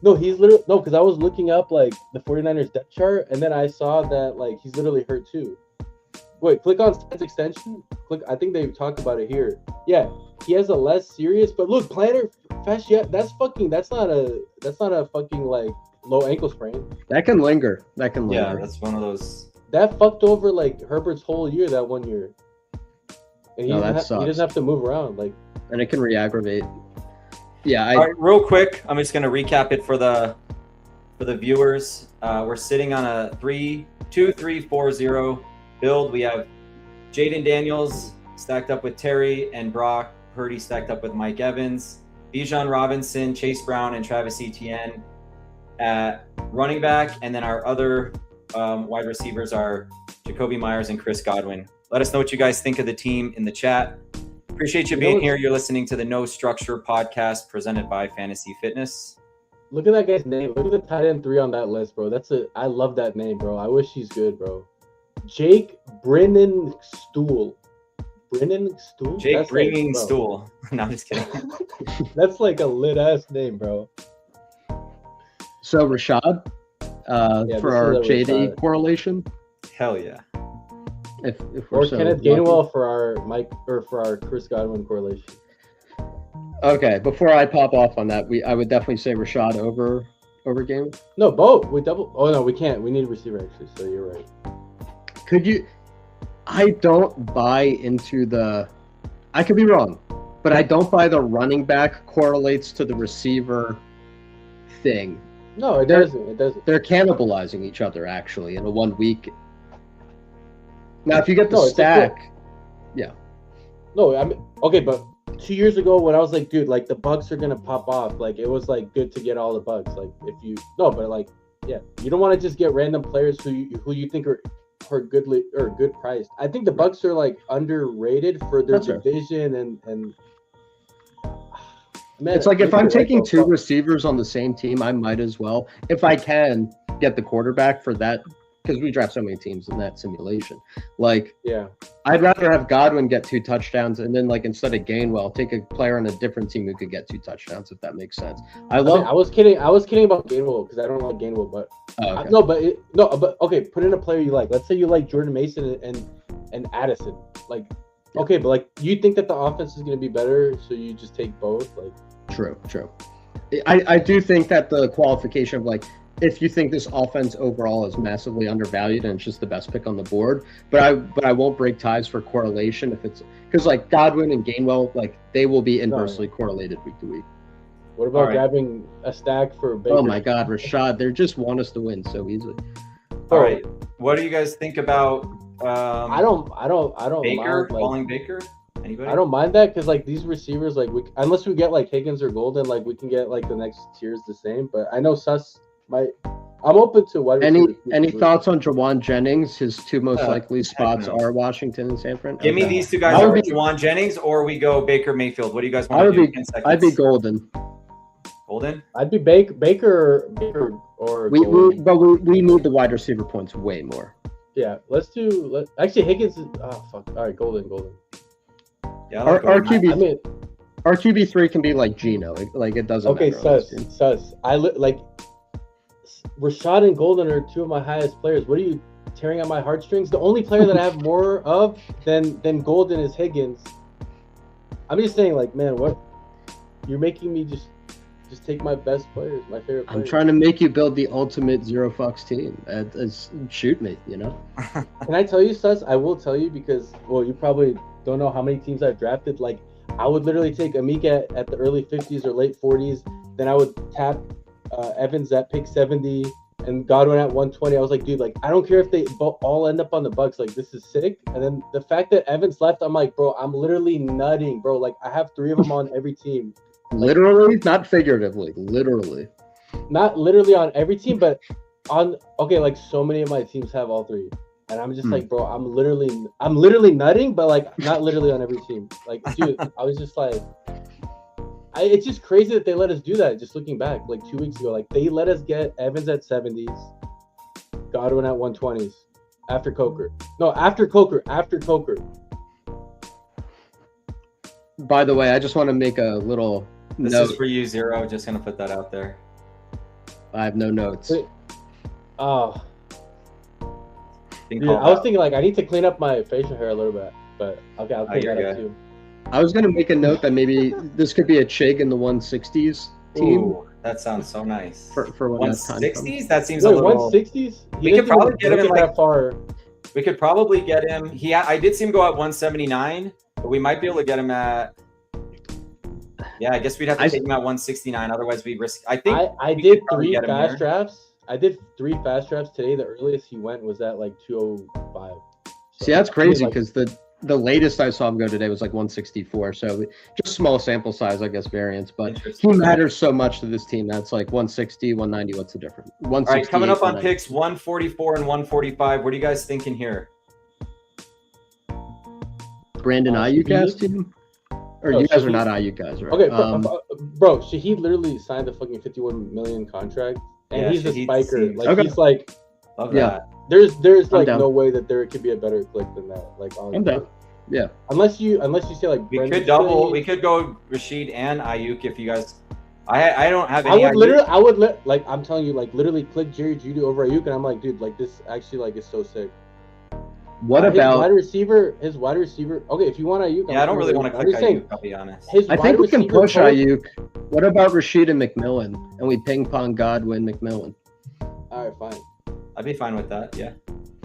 No, he's literally because I was looking up like the 49ers depth chart, and then I saw that like he's literally hurt too. Wait, click on stats extension. I think they talk about it here. Yeah, he has a less serious, but look, plantar fasciitis. That's not a fucking like low ankle sprain. That can linger. Yeah, that's one of those. That fucked over like Herbert's whole year that 1 year. And he doesn't have to move around and it can re-aggravate. Yeah. All right, real quick, I'm just gonna recap it for the viewers. We're sitting on a 3-2-3-4-0 build. We have Jaden Daniels stacked up with Terry and Brock Purdy stacked up with Mike Evans, Bijan Robinson, Chase Brown, and Travis Etienne at running back, and then our other wide receivers are Jacoby Myers and Chris Godwin. Let us know what you guys think of the team in the chat. Appreciate you being here. You're listening to the No Structure podcast presented by Fantasy Fitness. Look at that guy's name. Look at the tight end 3 on that list, bro. I love that name, bro. I wish he's good, bro. Jake Brennan Stool. Jake Bringing Stool. No, I'm just kidding. That's like a lit ass name, bro. So Rashad, for our JD Rashad correlation. Hell yeah. If or Kenneth Gainwell for our Mike or for our Chris Godwin correlation. Okay, before I pop off on that, I would definitely say Rashad over Gainwell. No, both. Oh no, we can't. We need a receiver actually. So you're right. Could you? I don't buy into I could be wrong, but I don't buy the running back correlates to the receiver thing. No, it doesn't. They're cannibalizing each other actually in a 1 week. Now, if you get the stack, yeah. No, I mean, okay, but 2 years ago when I was like, dude, like the Bucks are gonna pop off, like it was like good to get all the Bucks. Like if you you don't want to just get random players who you think are good priced. I think the Bucks are like underrated for their division and. Man, it's like if I'm taking two receivers on the same team, I might as well, if I can, get the quarterback for that. Because we draft so many teams in that simulation. Like, yeah, I'd rather have Godwin get 2 touchdowns and then, like, instead of Gainwell, take a player on a different team who could get 2 touchdowns, if that makes sense. I was kidding about Gainwell because I don't like Gainwell, but okay, put in a player you like. Let's say you like Jordan Mason and Addison. Like, okay, but like, you think that the offense is going to be better, so you just take both? Like, true. I do think that the qualification of like, if you think this offense overall is massively undervalued and it's just the best pick on the board, but I won't break ties for correlation if it's because like Godwin and Gainwell, like they will be inversely correlated week to week. What about grabbing a stack for Baker? Oh my God, Rashad, they just want us to win so easily. All right, what do you guys think about? I don't Baker, mind, calling Baker. Anybody? I don't mind that because like these receivers, like unless we get like Higgins or Golden, like we can get like the next tiers the same. But I know Sus might. I'm open to wide receivers. Any thoughts on Jawan Jennings? His two most likely spots no. are Washington and San Fran. Give me these two guys I would over be- Juwan Jennings, or we go Baker Mayfield. What do you guys I want would to do? be 10 seconds. I'd be Golden. Golden. I'd be Baker or Golden. But we need the wide receiver points way more. Yeah, actually Higgins is fuck. All right, Golden. Yeah, I Our like Golden. QB I mean, our QB3 can be like Geno. Like it doesn't okay, matter. on this team. Sus. Like Rashad and Golden are two of my highest players. What are you tearing at my heartstrings? The only player that I have more of than Golden is Higgins. I'm just saying, like, man, what you're making me just take my best players, my favorite players. I'm trying to make you build the ultimate zero fucks team. Shoot me, Can I tell you, Sus? I will tell you because, well, you probably don't know how many teams I've drafted. Like, I would literally take Amika at the early 50s or late 40s. Then I would tap Evans at pick 70 and Godwin at 120. I was like, dude, like, I don't care if they all end up on the Bucks. Like, this is sick. And then the fact that Evans left, I'm like, bro, I'm literally nutting, bro. Like, I have 3 of them on every team. Literally, not figuratively. Literally. Not literally on every team, but like so many of my teams have all 3. And I'm just like, bro, I'm literally nutting, but like not literally on every team. Like, dude, I was just like, it's just crazy that they let us do that. Just looking back, like 2 weeks ago, like they let us get Evans at 70s, Godwin at 120s, after Coker. By the way, I just want to make a little This note. is for you, Zero. Just gonna put that out there. I have no notes. Oh, Being dude, called I was out. thinking like I need to clean up my facial hair a little bit, but okay, I'll clean you're that up good. too. I was gonna make a note that maybe this could be a Chig in the 160s team Ooh, that sounds so nice. for when that time comes. 160s? That seems a Wait, little. 160s? We could probably get him in, like- that far. We could probably get him. I did see him go at 179, but we might be able to get him at. Yeah, I guess we'd have to take him at 169. Otherwise, we'd risk. I think I we did could probably 3 get him fast there. drafts. I did 3 fast drafts today. The earliest he went was at like 205. So, See, that's crazy like, because the latest I saw him go today was like 164. So just small sample size, I guess, variance. But he Interesting. matters so much to this team. That's like 160, 190. What's the difference? All right, coming up on 168, picks 144 and 145. What are you guys thinking here? Brandon Ayuk guys team? Or No, you guys are Shaheed. not Ayuk guys, right? Okay, bro, Shaheed literally signed a fucking 51 million contract, and Yeah, he's a Shaheed's spiker. seen- Like Okay. he's like, Love Yeah. that. there's like down. no way that there could be a better click than that. Like honestly. I'm down. Yeah. Unless you say like We Brendan could double. Strahan. We could go Rashid and Ayuk if you guys. I don't have I any. would Ayuk. like I'm telling you, like literally click Jerry Judy over Ayuk, and I'm like, dude, like this actually like is so sick. What His about? wide receiver? Okay, if you want Ayuk, Yeah, I don't really want to I'm click just saying, Ayuk. I'll be honest. his I wide think we can receiver push coach- Ayuk. What about Rashid and McMillan? And we ping pong Godwin McMillan. All right, fine. I'd be fine with that. Yeah.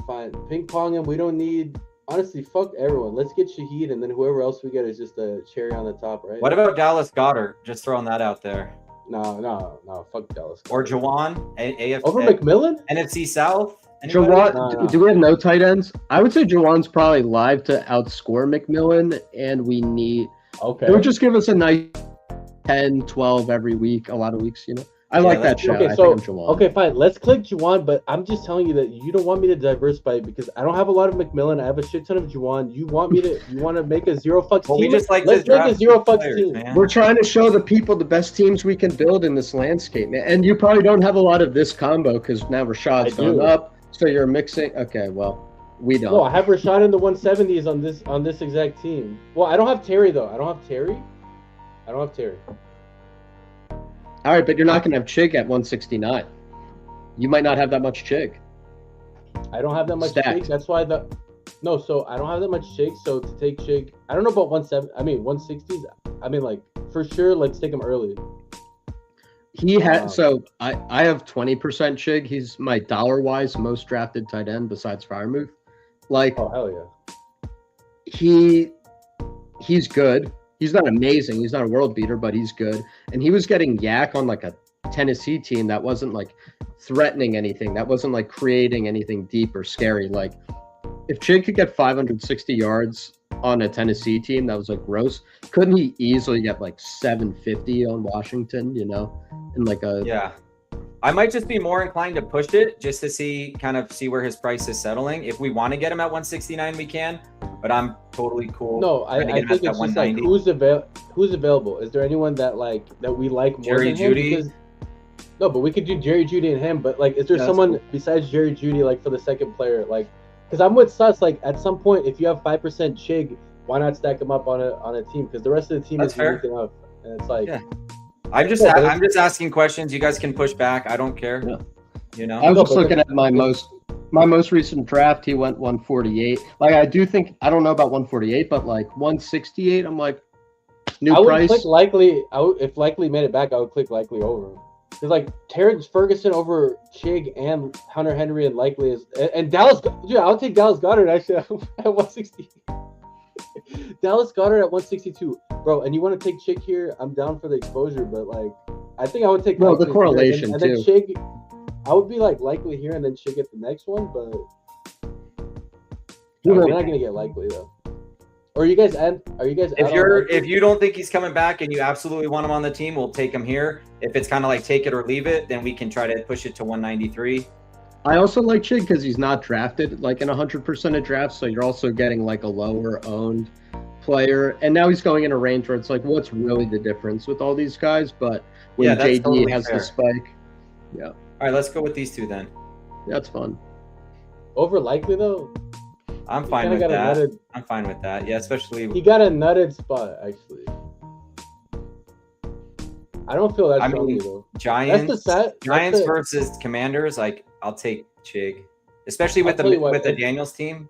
Fine. Ping pong, and we don't need. Honestly, fuck everyone. Let's get Shaheed, and then whoever else we get is just a cherry on the top, right? What about Dallas Goddard? Just throwing that out there. No. Fuck Dallas. Or Jawan, AFC, Over McMillan? NFC South. Anybody? Jawan, No. do we have no tight ends? I would say Jawan's probably live to outscore McMillan, and we need. Okay. It would just give us a nice 10, 12 every week, a lot of weeks, I like that show. Okay, I so think I'm Jawan. okay, fine. Let's click Juwan, but I'm just telling you that you don't want me to diversify because I don't have a lot of McMillan. I have a shit ton of Juwan. You want to make a zero fucks Well, team? we just like Let's to make a draft zero fucks players, team. man. We're trying to show the people the best teams we can build in this landscape, man. And you probably don't have a lot of this combo because now Rashad's I going do. up, so you're mixing. Okay, well, we don't. No, I have Rashad in the 170s on this exact team. Well, I don't have Terry though. I don't have Terry. All right, but you're not going to have Chig at 169. You might not have that much Chig. I don't have that much Stacked. Chig. That's why so I don't have that much Chig. So to take Chig, I don't know about 160s. I mean, like for sure, let's take him early. He had Wow. so I have 20% Chig. He's my dollar-wise most drafted tight end besides Freiermuth. Like Oh hell yeah. he's good. He's not amazing. He's not a world beater, but he's good. And he was getting yak on like a Tennessee team that wasn't like threatening anything. That wasn't like creating anything deep or scary. Like if Chig could get 560 yards on a Tennessee team that was like gross, couldn't he easily get like 750 on Washington, you know, in like a Yeah. I might just be more inclined to push it just to see where his price is settling. If we want to get him at 169, we can, but I'm totally cool. No, I think it's just like who's available. Is there anyone that we like more Jerry than him? Jeudy? Because, no, but we could do Jerry Jeudy and him. But like, is there someone besides Jerry Jeudy like for the second player? Like, because I'm with Sus. Like at some point, if you have 5% Chig, why not stack him up on a team? Because the rest of the team is everything up, and it's like. Yeah. I'm just asking questions. You guys can push back. I don't care. Yeah. You know. I was just looking at my most recent draft. He went 148. Like I do think I don't know about 148, but like 168. I'm like new price. I would click likely. If likely made it back, I would click likely over. Because like Terrence Ferguson over Chig and Hunter Henry and likely is and Dallas. Dude, I'll take Dallas Goedert actually at 160. Dallas Goedert at 162, bro. And you want to take Chig here? I'm down for the exposure, but like, I think I would take the correlation and too. then Chig, I would be like likely here and then Chig at the next one, but we're not gonna get likely though. Or you guys end? Are you guys? If you don't think he's coming back and you absolutely want him on the team, we'll take him here. If it's kind of like take it or leave it, then we can try to push it to 193. I also like Chig because he's not drafted like in 100% of drafts, so you're also getting like a lower owned player. And now he's going in a range where it's like, what's really the difference with all these guys? But when JD totally has fair. The spike, yeah. All right, let's go with these two then. That's fun. Over likely though. I'm fine with that. I'm fine with that. Yeah, especially he got a nutted spot actually. I don't feel that strongly though. Giants versus Commanders, like I'll take Chig, especially with the Daniels team.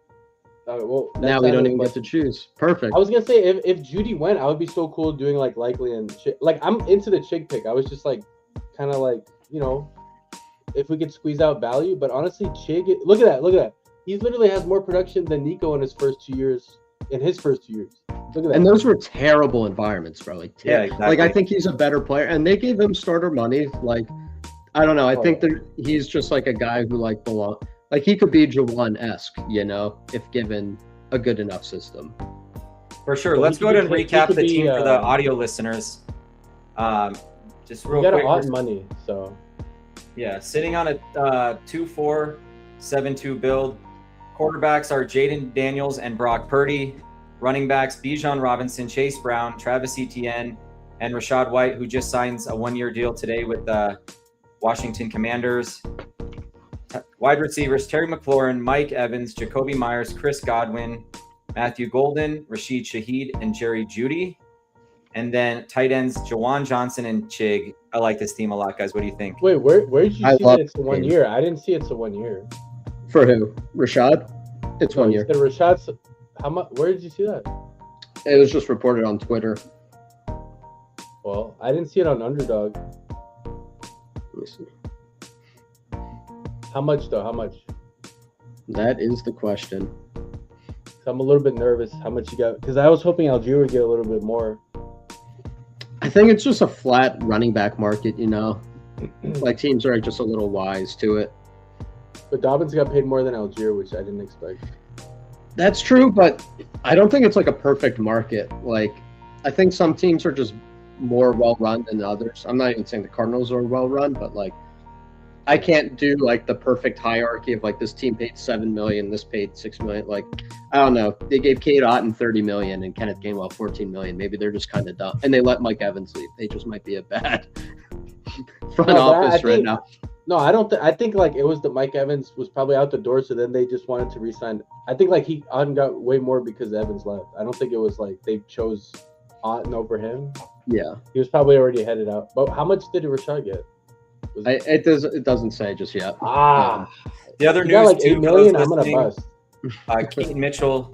Well, now we don't even get to choose. Perfect. I was gonna say if Jeudy went, I would be so cool doing like likely and Chig. Like I'm into the Chig pick. I was just like, kind of like if we could squeeze out value. But honestly, Chig, look at that. He literally has more production than Nico in his first 2 years. Look at that. And those were terrible environments, bro. Like, yeah, exactly. Like I think he's a better player, and they gave him starter money. Like, I don't know. I think that he's just like a guy who like belong. Like he could be Jawan-esque, if given a good enough system. For sure. Let's go ahead and recap the team for the audio listeners. Just real quick. We got a lot of money, so. Yeah, sitting on a 2-4-7-2 build. Quarterbacks are Jaden Daniels and Brock Purdy. Running backs, Bijan Robinson, Chase Brown, Travis Etienne, and Rachaad White, who just signs a 1-year deal today with the Washington Commanders. Wide receivers, Terry McLaurin, Mike Evans, Jacoby Myers, Chris Godwin, Matthew Golden, Rashid Shaheed, and Jerry Jeudy. And then tight ends, Jawan Johnson and Chig. I like this team a lot, guys. What do you think? Wait, where did you see that it's a 1 year? I didn't see it's a 1 year. For who? Rashad? It's 1 year. Rashad's how much? Where did you see that? It was just reported on Twitter. Well, I didn't see it on Underdog. Let me see. How much though? How much? That is the question. So I'm a little bit nervous. How much you got? Because I was hoping Algier would get a little bit more. I think it's just a flat running back market. Like teams are just a little wise to it. But Dobbins got paid more than Algier, which I didn't expect. That's true, but I don't think it's like a perfect market. Like, I think some teams are just more well-run than others. I'm not even saying the Cardinals are well-run, but like, I can't do like the perfect hierarchy of like this team paid $7 million, this paid $6 million. Like, I don't know. They gave Cade Otton $30 million and Kenneth Gainwell $14 million. Maybe they're just kind of dumb, and they let Mike Evans leave. They just might be a bad front office right now. No, I don't. I think like it was that Mike Evans was probably out the door, so then they just wanted to re-sign. I think like Otton got way more because Evans left. I don't think it was like they chose Otton over him. Yeah, he was probably already headed out. But how much did Rashad get? It doesn't say just yet. The other news like $8 million. I'm gonna bust. Keaton Mitchell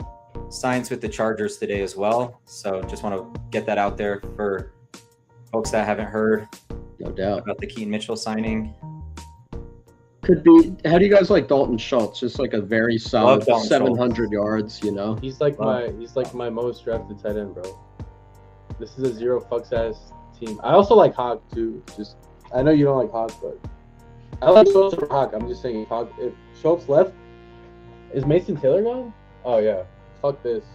signs with the Chargers today as well. So just want to get that out there for folks that haven't heard. No doubt about the Keaton Mitchell signing. Could be. How do you guys like Dalton Schultz? Just like a very solid 700 yards. He's like my most drafted tight end, bro. This is a zero fucks ass team. I also like Hawk too. Just I know you don't like Hawk, but I like Schultz over Hawk. I'm just saying if Schultz left, is Mason Taylor gone? Oh yeah. Fuck this.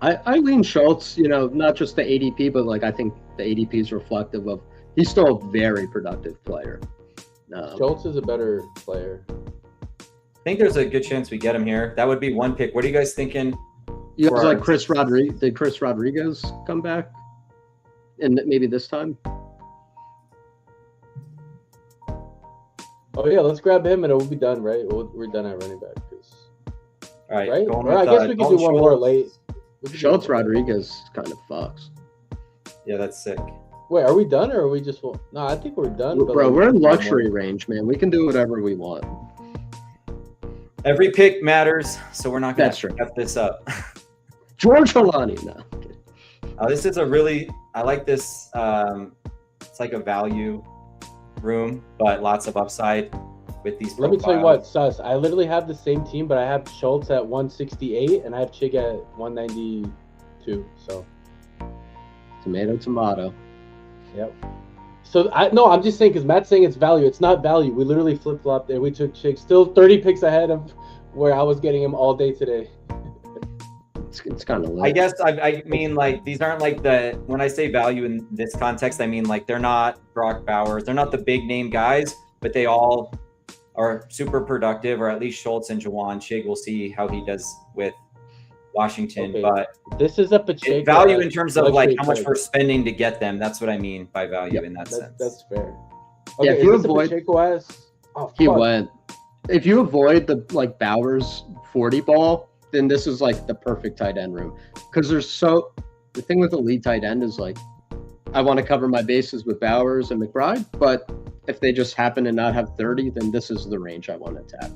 I lean Schultz, not just the ADP, but like I think the ADP is reflective of he's still a very productive player. Schultz is a better player. I think there's a good chance we get him here. That would be one pick. What are you guys thinking? You guys like Chris Rodriguez? Did Chris Rodriguez come back? And maybe this time? Oh yeah, let's grab him and it will be done, right? We're done at running back. All right, right? Going Or with, I guess we could do one more late. Schultz Rodriguez kind of fucks. Yeah, that's sick. Wait, are we done or are we just? No, I think we're done. Bro, we're in luxury range, man. We can do whatever we want. Every pick matters, so we're not going That's to true. F this up. George Holani, no. This is a really, I like this. It's like a value room, but lots of upside with these. Let me tell you what, Sus. I literally have the same team, but I have Schultz at 168 and I have Chig at 192. So Tomato. Yep. So I'm just saying because Matt's saying it's value. It's not value. We literally flip flopped there. We took Chig still 30 picks ahead of where I was getting him all day today. It's kind of lit. I guess I mean like these aren't like when I say value in this context, I mean like they're not Brock Bowers, they're not the big name guys, but they all are super productive, or at least Schultz and Juwan. Chig, we'll see how he does with Washington, Okay. but This is a Pacheco value in terms of like how much trade. we're spending to get them. That's what I mean by value in that sense. That's fair. Yeah, Okay, if you is this a avoid- Pacheco ass? Oh, He fuck. went. If you avoid the like Bowers 40 ball, then this is like the perfect tight end room. Because the thing with elite tight end is like, I want to cover my bases with Bowers and McBride, but if they just happen to not have 30, then this is the range I want to tap.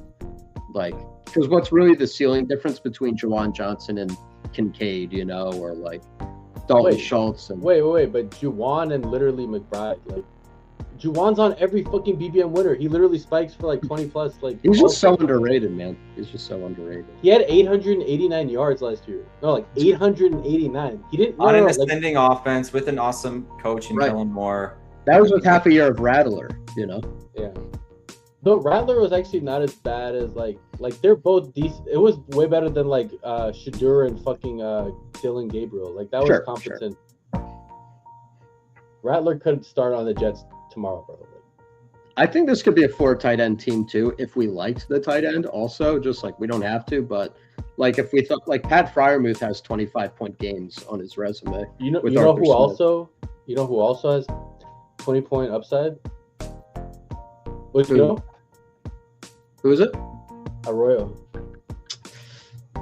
Like, because what's really the ceiling difference between Juwan Johnson and Kincaid, or like Dalton Wait. Schultz and Wait, but Juwan and literally McBride, like Juwan's on every fucking BBM winner. He literally spikes for like 20 plus. Like he's just so underrated, man. He's just so underrated. He had 889 yards last year. No, like 889. He didn't On an like, ascending offense with an awesome coach in Right. Kellen Moore. That was with half a year of Rattler, yeah. Though Rattler was actually not as bad as like they're both decent. It was way better than like Shadur and fucking Dylan Gabriel. Like that was Sure, competent. Rattler could start on the Jets tomorrow, bro. I think this could be a 4 tight end team too, if we liked the tight end also, just like we don't have to, but like if we thought like Pat Fryermuth has 25-point games on his resume. You know With who Arthur Smith. also has 20-point upside? Which Who? Who is it? Arroyo.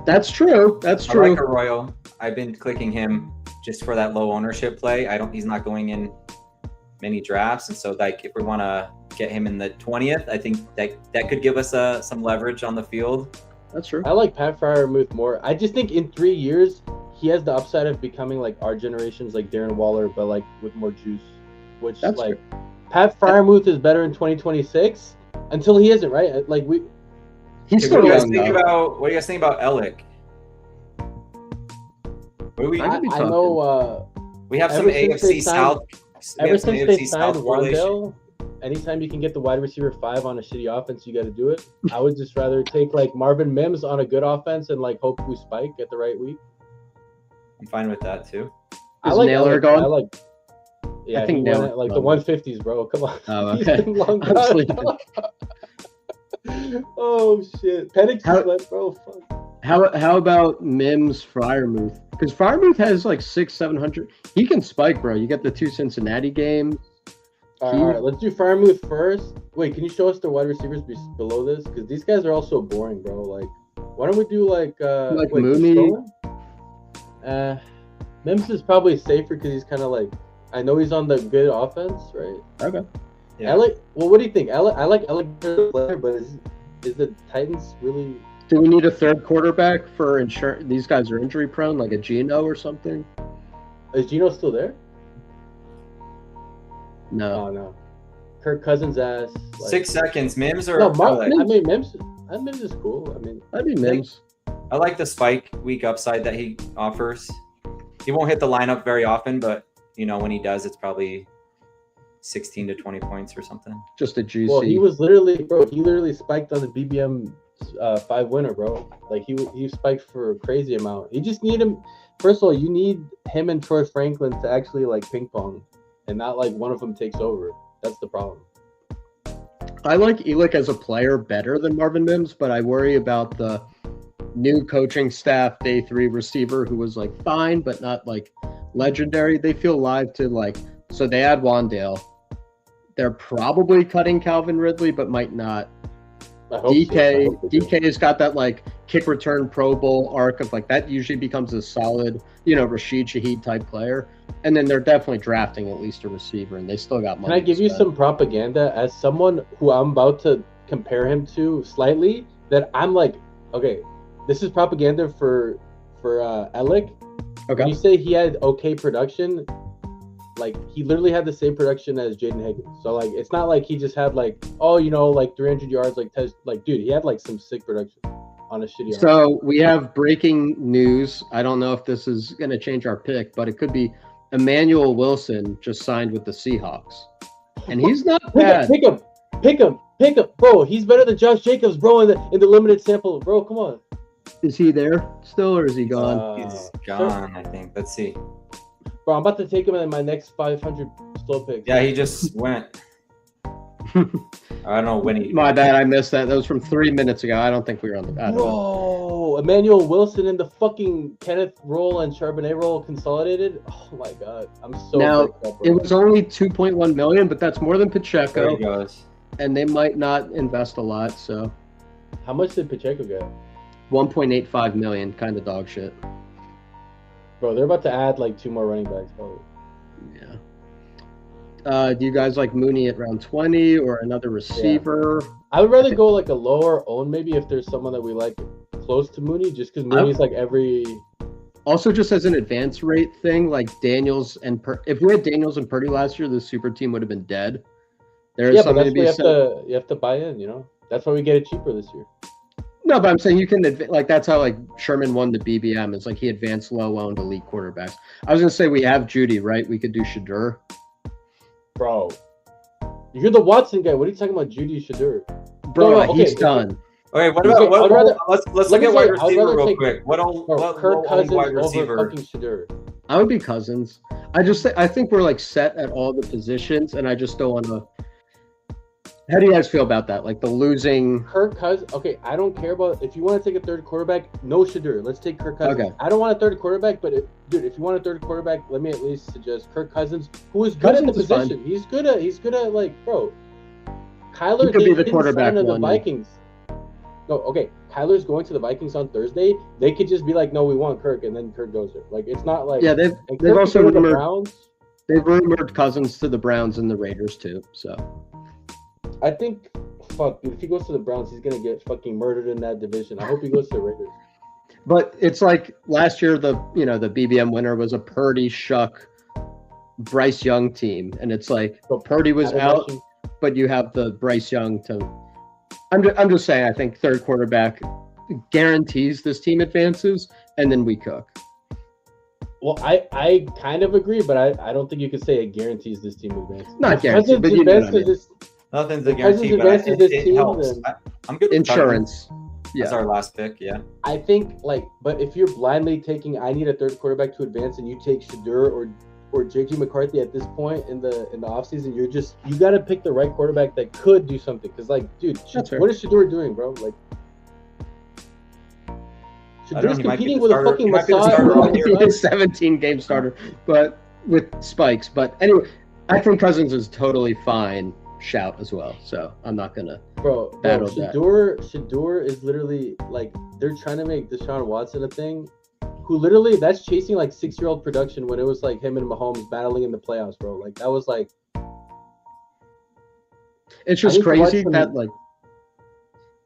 That's true. That's I true. like Arroyo. I've been clicking him just for that low ownership play. He's not going in many drafts, and so like if we want to get him in the 20th, I think that could give us some leverage on the field. That's true. I like Pat Fryermuth more. I just think in 3 years he has the upside of becoming like our generation's like Darren Waller, but like with more juice. Which That's like Pat Fryermuth is better in 2026 until he isn't, right? Like He's What still do you guys young think though. about Elick? What do we? I could be I talking. know. We have some ever since they AFC signed- South. we Ever have some since they AFC signed South correlation. Wandale, anytime you can get the wide receiver 5 on a shitty offense, you got to do it. I would just rather take like Marvin Mims on a good offense and like hope we spike at the right week. I'm fine with that too. I Is like Naylor Alec- gone? I like. Yeah, I think he went Naylor- at, like the 150s, bro. Come on. Oh, He's okay. been long I'm gone. sleeping. Oh shit, Penix How- slept, bro. Fuck. How about Mims Fryermuth? Because Fryermuth has like 600-700. He can spike, bro. You get the 2 Cincinnati games. All right, let's do Fryermuth first. Wait, can you show us the wide receivers below this? Because these guys are all so boring, bro. Like, why don't we do like Like wait, Mooney? Strowman? Mims is probably safer because he's kind of like, I know he's on the good offense, right? Okay. Yeah. What do you think? I like Alec as a player, but is the Titans really? Do we need a third quarterback for insurance? These guys are injury prone, like a Geno or something? Is Geno still there? No. Oh no, Kirk Cousins ass. Like, 6 seconds. Mims or No, Elick? I mean Mims is cool. I mean, That'd be Mims. I like the spike week upside that he offers. He won't hit the lineup very often, but when he does, it's probably 16 to 20 points or something. Just a juicy. well, he literally spiked on the BBM 5 winner, bro. Like he spiked for a crazy amount. You just need him. First of all, you need him and Troy Franklin to actually like ping pong, and not like one of them takes over. That's the problem. I like Elick as a player better than Marvin Mims, but I worry about the new coaching staff, day 3 receiver, who was like fine, but not like legendary. They feel live to like, so they add Wandale. They're probably cutting Calvin Ridley, but might not. DK has got that like kick return Pro Bowl arc of like that usually becomes a solid, Rashid Shaheed type player. And then they're definitely drafting at least a receiver, and they still got money. Can I give you some propaganda as someone who I'm about to compare him to slightly? That I'm like, okay, this is propaganda for Elick. Okay. When you say he had okay production, like he literally had the same production as Jaden Higgins. So like it's not like he just had like, like 300 yards, like dude, he had like some sick production on a shitty. So we have breaking news. I don't know if this is going to change our pick, but it could be Emmanuel Wilson just signed with the Seahawks, and he's not bad. Pick him, bro. He's better than Josh Jacobs, bro. In the limited sample, bro. Come on. Is he there still, or is he gone? He's gone, I think. Let's see. Bro, I'm about to take him in my next 500 slow picks. Yeah, he just went. I don't know when he. My bad, I missed that. That was from 3 minutes ago. I don't think we were on the. I don't know. Bro, Emmanuel Wilson in the fucking Kenneth roll and Charbonnet roll consolidated. Oh my god, I'm so. Now up, it was only 2.1 million, but that's more than There Pacheco, he goes. and they might not invest a lot. So How much did Pacheco get? 1.85 million, kind of dog shit. Bro, they're about to add like 2 more running backs, probably. Yeah. Do you guys like Mooney at round 20 or another receiver? I would rather go like a lower own maybe if there's someone that we like close to Mooney, just because Mooney's like every. Also, just as an advance rate thing, like Daniels and if we had Daniels and Purdy last year, the super team would have been dead. There is Yeah, but something that's to be why said. you have to buy in. That's why we get it cheaper this year. No, but I'm saying you can like that's how like Sherman won the BBM. It's like he advanced low owned elite quarterbacks. I was gonna say we have Judy, right? We could do Shadur. Bro, you're the Watson guy. What are you talking about, Judy Shadur? Bro, No, okay, he's done. Okay, what about I'd rather- let's let look me at wide say, I'd receiver rather real take- quick. What Kirk Cousins wide over receiver? fucking Shadur. I would be Cousins. I think we're like set at all the positions, and I just don't want to. How do you guys feel about that? Like the losing. Kirk Cousins. Okay, I don't care about if you want to take a third quarterback. No Shadur. Let's take Kirk Cousins. Okay. I don't want a third quarterback, but if you want a third quarterback, let me at least suggest Kirk Cousins, who is good Cousins at the is fine. position. He's good at like, bro. Kyler He could be the didn't quarterback sign to the one week. Vikings. No, okay. Kyler's going to the Vikings on Thursday. They could just be like, no, we want Kirk, and then Kirk goes there. Like it's not like Yeah, they've and they've Kirk also could go to the rumored Browns. they've rumored Cousins to the Browns and the Raiders too. So I think, fuck, dude, if he goes to the Browns, he's gonna get fucking murdered in that division. I hope he goes to the Raiders. But it's like last year, the BBM winner was a Purdy, Shuck, Bryce Young team, and it's like So Purdy was Adam out, Rushing- but you have the Bryce Young to. I'm just saying. I think third quarterback guarantees this team advances, and then we cook. Well, I kind of agree, but I don't think you could say it guarantees this team advances. Not If guaranteed, Cousins but you know what I advances mean. this- Nothing's a If Cousins guarantee, but advances this it team, helps. then- I'm good with Cousins. Insurance. That's Yeah. our last pick. Yeah. I think but if you're blindly taking, I need a third quarterback to advance, and you take Shadur or JJ McCarthy at this point in the offseason, you got to pick the right quarterback that could do something. Because like, dude, That's fair. what is Shadur doing, bro? Like, I don't know, Shadur's he might be competing the with a starter- fucking he might be the massage. starter bro. all year. He's a 17 game starter, but with spikes. But anyway, I think Cousins is totally fine. Shout as well. So I'm not gonna. Bro, Battle that. Shadur is literally like they're trying to make Deshaun Watson a thing. Who literally that's chasing like 6-year-old production when it was like him and Mahomes battling in the playoffs, bro. Like that was like It's I just need to watch crazy some- that like.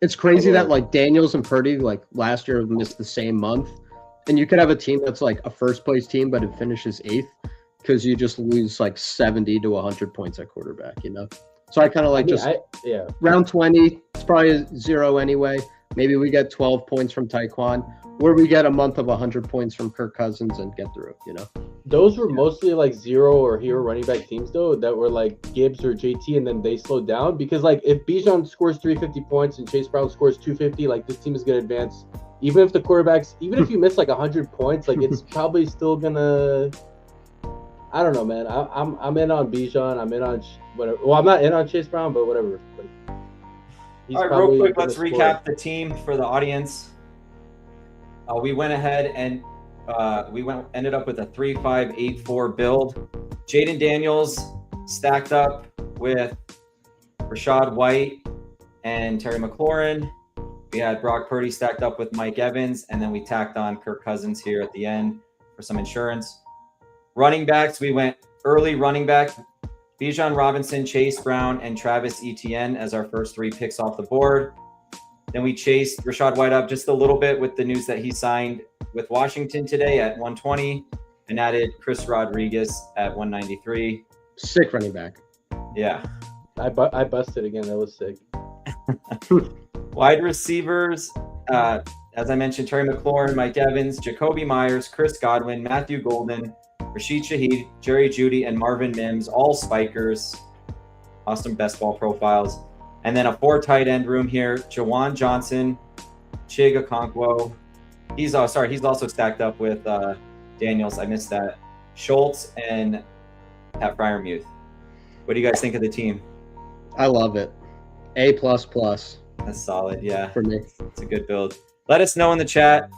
It's crazy Okay. that like Daniels and Purdy like last year missed the same month, and you could have a team that's like a first place team but it finishes 8th because you just lose like 70 to 100 points at quarterback. So I kind of like yeah. round 20. It's probably a 0 anyway. Maybe we get 12 points from Taekwon, or we get a month of 100 points from Kirk Cousins and get through. those were mostly like zero or hero running back teams though, that were like Gibbs or JT, and then they slowed down because like if Bijan scores 350 points and Chase Brown scores 250, like this team is gonna advance. Even if the quarterbacks, even if you miss like 100 points, like it's probably still gonna. I don't know, man. I'm in on Bijan. I'm in on whatever. Well, I'm not in on Chase Brown, but whatever. Like, all right, real quick, let's recap the team for the audience. We went ahead and ended up with a 3-5-8-4 build. Jaden Daniels stacked up with Rachaad White and Terry McLaurin. We had Brock Purdy stacked up with Mike Evans, and then we tacked on Kirk Cousins here at the end for some insurance. Running backs, we went early running back, Bijan Robinson, Chase Brown, and Travis Etienne as our first 3 picks off the board. Then we chased Rachaad White up just a little bit with the news that he signed with Washington today at 120 and added Chris Rodriguez at 193. Sick running back. Yeah. I busted again. That was sick. Wide receivers, as I mentioned, Terry McLaurin, Mike Evans, Jacoby Myers, Chris Godwin, Matthew Golden, Rashid Shaheed, Jerry Jeudy, and Marvin Mims, all spikers. Awesome best ball profiles. And then a 4 tight end room here. Jawan Johnson, Chig Okonkwo. He's also stacked up with Daniels. I missed that. Schultz and Pat Fryermuth. What do you guys think of the team? I love it. A++. That's solid, yeah. For me. It's a good build. Let us know in the chat.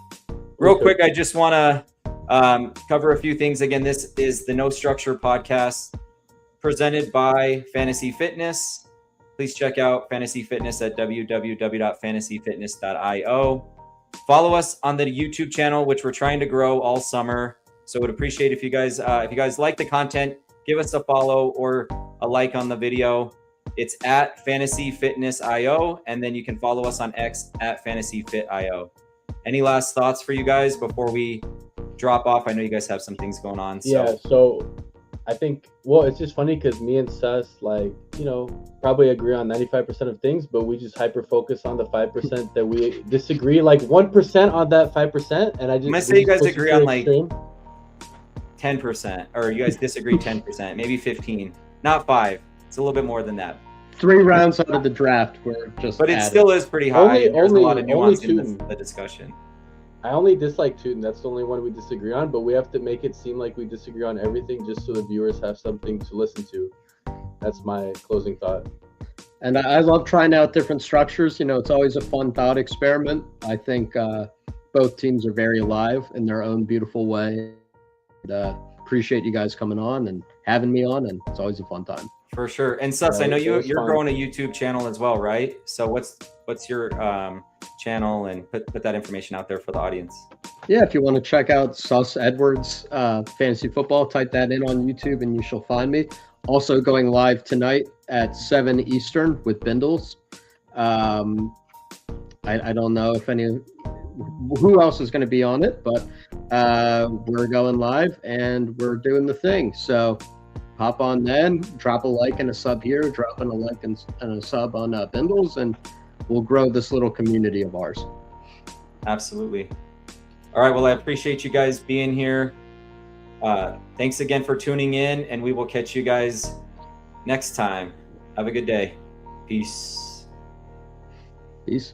Real quick, I just want to cover a few things. Again, this is the No Structure podcast presented by Fantasy Fitness. Please check out Fantasy Fitness at www.fantasyfitness.io. Follow us on the YouTube channel, which we're trying to grow all summer. So would appreciate if you guys like the content, give us a follow or a like on the video. It's at Fantasy Fitness IO, and then you can follow us on X at Fantasy Fit IO. Any last thoughts for you guys before we drop off? I know you guys have some things going on. Yeah, so I think, well, it's just funny because me and Sus, probably agree on 95% of things, but we just hyper focus on the 5% that we disagree, like 1% on that 5%. And I just say you guys agree on like 10%, or you guys disagree 10%, maybe 15, not 5. It's a little bit more than that. 3 rounds out of the draft were just. But it still is pretty high. There's a lot of nuance in the discussion. I only dislike Tootin. That's the only one we disagree on, but we have to make it seem like we disagree on everything just so the viewers have something to listen to. That's my closing thought. And I love trying out different structures. It's always a fun thought experiment. I think both teams are very alive in their own beautiful way. And, appreciate you guys coming on and having me on, and it's always a fun time. For sure. And Sus, I know you're growing a YouTube channel as well, right? So what's your channel, and put that information out there for the audience? Yeah, if you want to check out Sus Edwards Fantasy Football, type that in on YouTube and you shall find me. Also going live tonight at 7 Eastern with Bindles. I don't know if who else is going to be on it, but we're going live and we're doing the thing. So hop on then, drop a like and a sub here, drop in a like and a sub on Bindles, and we'll grow this little community of ours. Absolutely. All right. Well, I appreciate you guys being here. Thanks again for tuning in, and we will catch you guys next time. Have a good day. Peace. Peace.